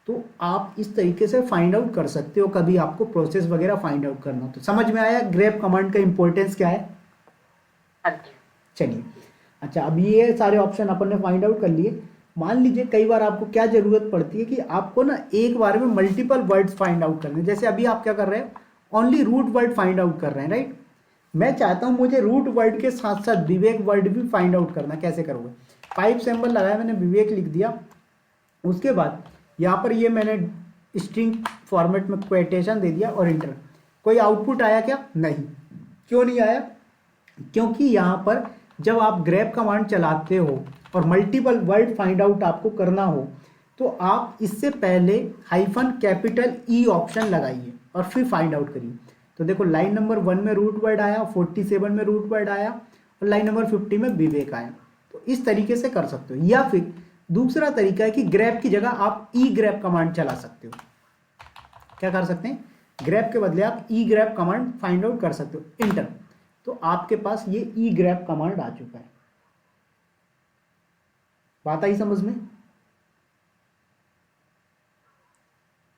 तो आप इस तरीके से फाइंड आउट कर सकते हो, कभी आपको प्रोसेस वगैरह फाइंड आउट करना हो तो। समझ में आया ग्रैब कमांड का इंपॉर्टेंस क्या है? चलिए, अच्छा अब ये सारे ऑप्शन अपन ने फाइंड आउट कर लिए। मान लीजिए कई बार आपको क्या जरूरत पड़ती है कि आपको ना एक बार में मल्टीपल वर्ड्स फाइंड आउट करने, जैसे अभी आप क्या कर रहे हैं, only root word find out कर रहे हैं, राइट। मैं चाहता हूं मुझे रूट वर्ड के साथ साथ विवेक वर्ड भी फाइंड आउट करना, कैसे करोगे? पाइप सिंबल लगाया मैंने, विवेक लिख दिया, उसके बाद यहाँ पर ये मैंने स्ट्रिंग फॉर्मेट में क्वेटेशन दे दिया और इंटर। कोई आउटपुट आया क्या? नहीं। क्यों नहीं आया? क्योंकि यहाँ पर जब आप ग्रैब कमांड चलाते हो और मल्टीपल वर्ड फाइंड आउट आपको करना हो तो आप इससे पहले -E ऑप्शन लगाइए और फिर फाइंड आउट करिए। तो देखो लाइन नंबर 1 में रूट वर्ड आया, 47 में रूट वर्ड आया और लाइन नंबर 50 में विवेक आया। तो इस तरीके से कर सकते हो। या फिर दूसरा तरीका है कि ग्रैब की जगह आप ई ग्रैब कमांड चला सकते हो। क्या कर सकते हैं? ग्रैब के बदले आप ई ग्रैब कमांड फाइंड आउट कर सकते हो, इंटर। तो आपके पास ये ई ग्रैब कमांड आ चुका है। बात आई समझ में?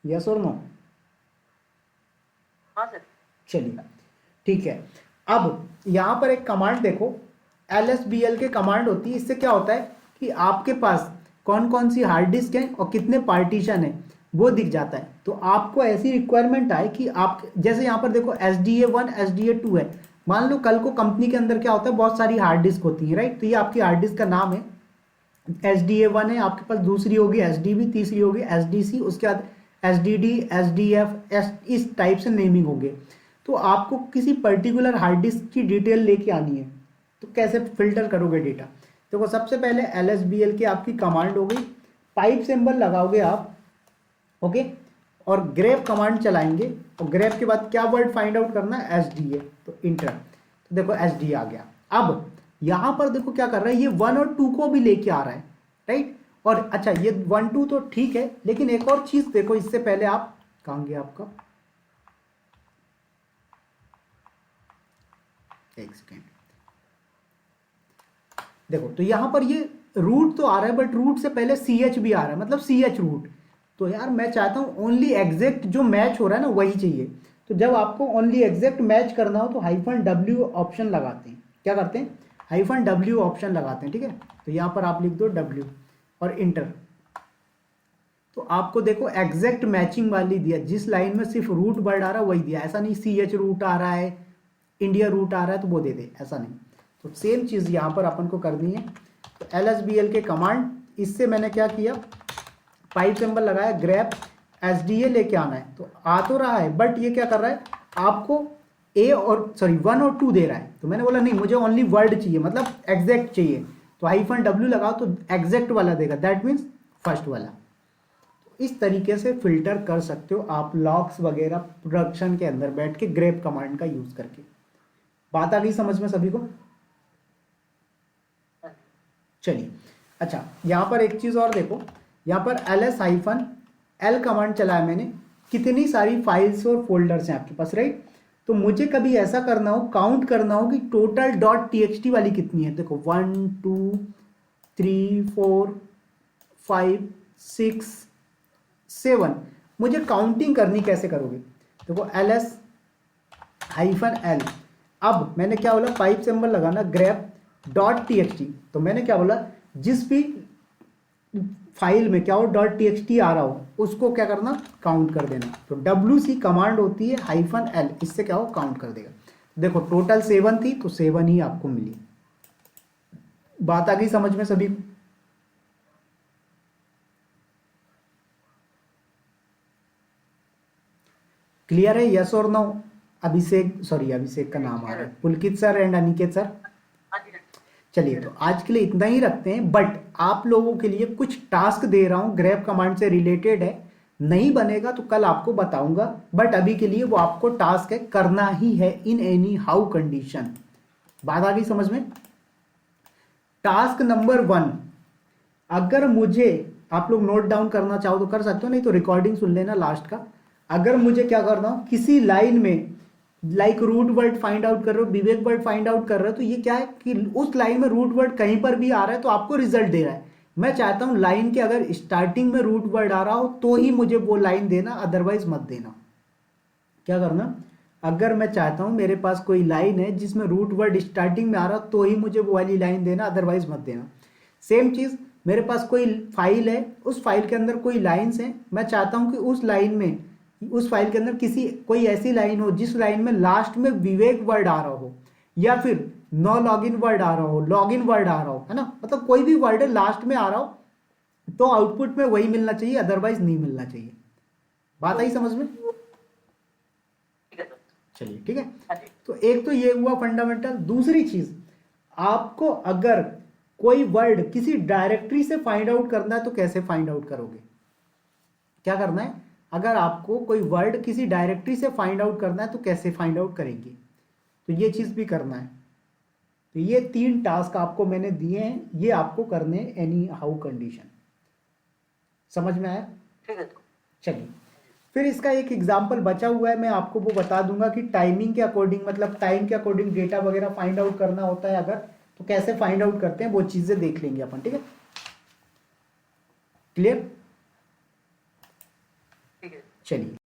यस और नो? हाँ सर। चलिए ठीक है। अब यहां पर एक कमांड देखो, LSBL के कमांड होती है। इससे क्या होता है कि आपके पास कौन कौन सी हार्ड डिस्क है और कितने पार्टीशन है वो दिख जाता है। तो आपको ऐसी रिक्वायरमेंट आए कि आप जैसे यहाँ पर देखो SDA1 SDA2 है। मान लो कल को कंपनी के अंदर क्या होता है, बहुत सारी हार्ड डिस्क होती है, राइट। तो ये आपकी हार्ड डिस्क का नाम है, SDA1 है, आपके पास दूसरी होगी SDB, तीसरी होगी SDC, उसके बाद SDD SDF, इस टाइप से नेमिंग होंगे। तो आपको किसी पर्टिकुलर हार्ड डिस्क की डिटेल लेके आनी है, तो कैसे फिल्टर करोगे डेटा? देखो सबसे पहले LSBL की आपकी कमांड हो गई, पाइप सिंबल लगाओगे आप, ओके, और ग्रैब कमांड चलाएंगे और ग्रैब के बाद क्या वर्ड फाइंड आउट करना है? SDA, तो इंटर। तो देखो SDA आ गया। अब यहां पर देखो क्या कर रहा है, ये 1 और 2 को भी लेके आ रहा है, राइट। और अच्छा ये 1 2 तो ठीक है, लेकिन एक और चीज देखो, इससे पहले आप कहां गया आपका, एक सेकेंड, देखो तो यहां पर ये रूट तो आ रहा है, बट रूट से पहले CH भी आ रहा है, मतलब CH रूट। तो यार मैं चाहता हूं ओनली एग्जैक्ट जो मैच हो रहा है ना वही चाहिए। तो जब आपको ओनली एग्जैक्ट मैच करना हो तो -W ऑप्शन लगाते हैं। क्या करते हैं? -W ऑप्शन लगाते हैं, ठीक है। तो यहां पर आप लिख दो W और इंटर। तो आपको देखो एग्जैक्ट मैचिंग वाली दिया, जिस लाइन में सिर्फ रूट वर्ड आ रहा है वही दिया। ऐसा नहीं CH रूट आ रहा है, इंडिया रूट आ रहा है तो वो दे दे, ऐसा नहीं। तो सेम चीज यहां पर अपन को करनी है। तो LSBL के कमांड, इससे मैंने क्या किया, पाइप सिंबल लगाया, ग्रैब SDA लेके आना है। तो आ तो रहा है, बट ये क्या कर रहा है, आपको 1 और 2 दे रहा है। तो मैंने बोला नहीं, मुझे ओनली वर्ड चाहिए, मतलब एग्जैक्ट चाहिए। तो -W लगाओ तो एग्जैक्ट वाला देगा, दैट मीन्स फर्स्ट वाला। तो इस तरीके से फिल्टर कर सकते हो आप लॉग्स वगैरह प्रोडक्शन के अंदर बैठ के ग्रैब कमांड का यूज करके। बात आ गई समझ में सभी को? चलिए अच्छा, यहां पर एक चीज और देखो, यहां पर ls-l कमांड चलाया मैंने। कितनी सारी फाइल्स और फोल्डर्स हैं आपके पास, राइट। तो मुझे कभी ऐसा करना हो, काउंट करना हो कि टोटल .txt वाली कितनी है। देखो 1 2 3 4 5 6 7, मुझे काउंटिंग करनी, कैसे करोगे? देखो ls-l। अब मैंने क्या बोला, पाइप सिंबल लगाना, ग्रैब .txt। तो मैंने क्या बोला, जिस भी फाइल में क्या हो .txt आ रहा हो उसको क्या करना, काउंट कर देना। तो WC कमांड होती है -l, इससे क्या हो, काउंट कर देगा। देखो टोटल 7 थी तो 7 ही आपको मिली। बात आ गई समझ में सभी को? क्लियर है? यस और नो? अभिषेक का नाम आ रहा है, पुलकित सर एंड अनिकेत सर। चलिए तो आज के लिए इतना ही रखते हैं, बट आप लोगों के लिए कुछ टास्क दे रहा हूं, ग्रैब कमांड से रिलेटेड है। नहीं बनेगा तो कल आपको बताऊंगा, बट अभी के लिए वो आपको टास्क है, करना ही है इन एनी हाउ कंडीशन। बात आ गई समझ में? टास्क नंबर 1, अगर मुझे, आप लोग नोट डाउन करना चाहो तो कर सकते हो, नहीं तो रिकॉर्डिंग सुन लेना लास्ट का। अगर मुझे क्या करना हो, किसी लाइन में like root word find out कर रहे हो, विवेक वर्ड फाइंड आउट कर रहे हो, तो ये क्या है कि उस लाइन में रूट वर्ड कहीं पर भी आ रहा है तो आपको रिजल्ट दे रहा है। मैं चाहता हूं लाइन के अगर स्टार्टिंग में रूट वर्ड आ रहा हो तो ही मुझे वो लाइन देना, अदरवाइज मत देना। क्या करना, अगर मैं चाहता हूं मेरे पास कोई लाइन है जिसमें रूट वर्ड स्टार्टिंग में आ रहा हो तो ही मुझे वो वाली लाइन देना, अदरवाइज मत देना। सेम चीज, मेरे पास कोई फाइल है, उस फाइल के अंदर कोई लाइन्स हैं, मैं चाहता हूं कि उस लाइन में, उस फाइल के अंदर कोई ऐसी लाइन हो जिस लाइन में लास्ट में विवेक वर्ड आ रहा हो, या फिर नो लॉगिन वर्ड आ रहा हो, लॉगिन वर्ड आ रहा हो, है ना, मतलब कोई भी वर्ड है लास्ट में आ रहा हो, तो आउटपुट में वही मिलना चाहिए, अदरवाइज नहीं मिलना चाहिए। बात आई समझ में? ठीक है सर। चलिए ठीक है। हाँ जी। तो एक तो ये हुआ फंडामेंटल। दूसरी चीज, आपको अगर कोई वर्ड किसी डायरेक्टरी से फाइंड आउट करना है तो कैसे फाइंड आउट करोगे? क्या करना है? अगर आपको कोई वर्ड किसी डायरेक्टरी से फाइंड आउट करना है तो कैसे फाइंड आउट करेंगे? तो ये चीज भी करना है। तो ये 3 टास्क आपको मैंने दिए हैं, ये आपको करने एनी हाउ कंडीशन। समझ में आया? ठीक है सर। चलिए, फिर इसका एक एग्जाम्पल बचा हुआ है, मैं आपको वो बता दूंगा कि टाइमिंग के अकॉर्डिंग, मतलब टाइम के अकॉर्डिंग डेटा वगैरह फाइंड आउट करना होता है अगर, तो कैसे फाइंड आउट करते हैं वो चीजें देख लेंगे अपन। ठीक है, क्लियर? ठीक है। चलिए।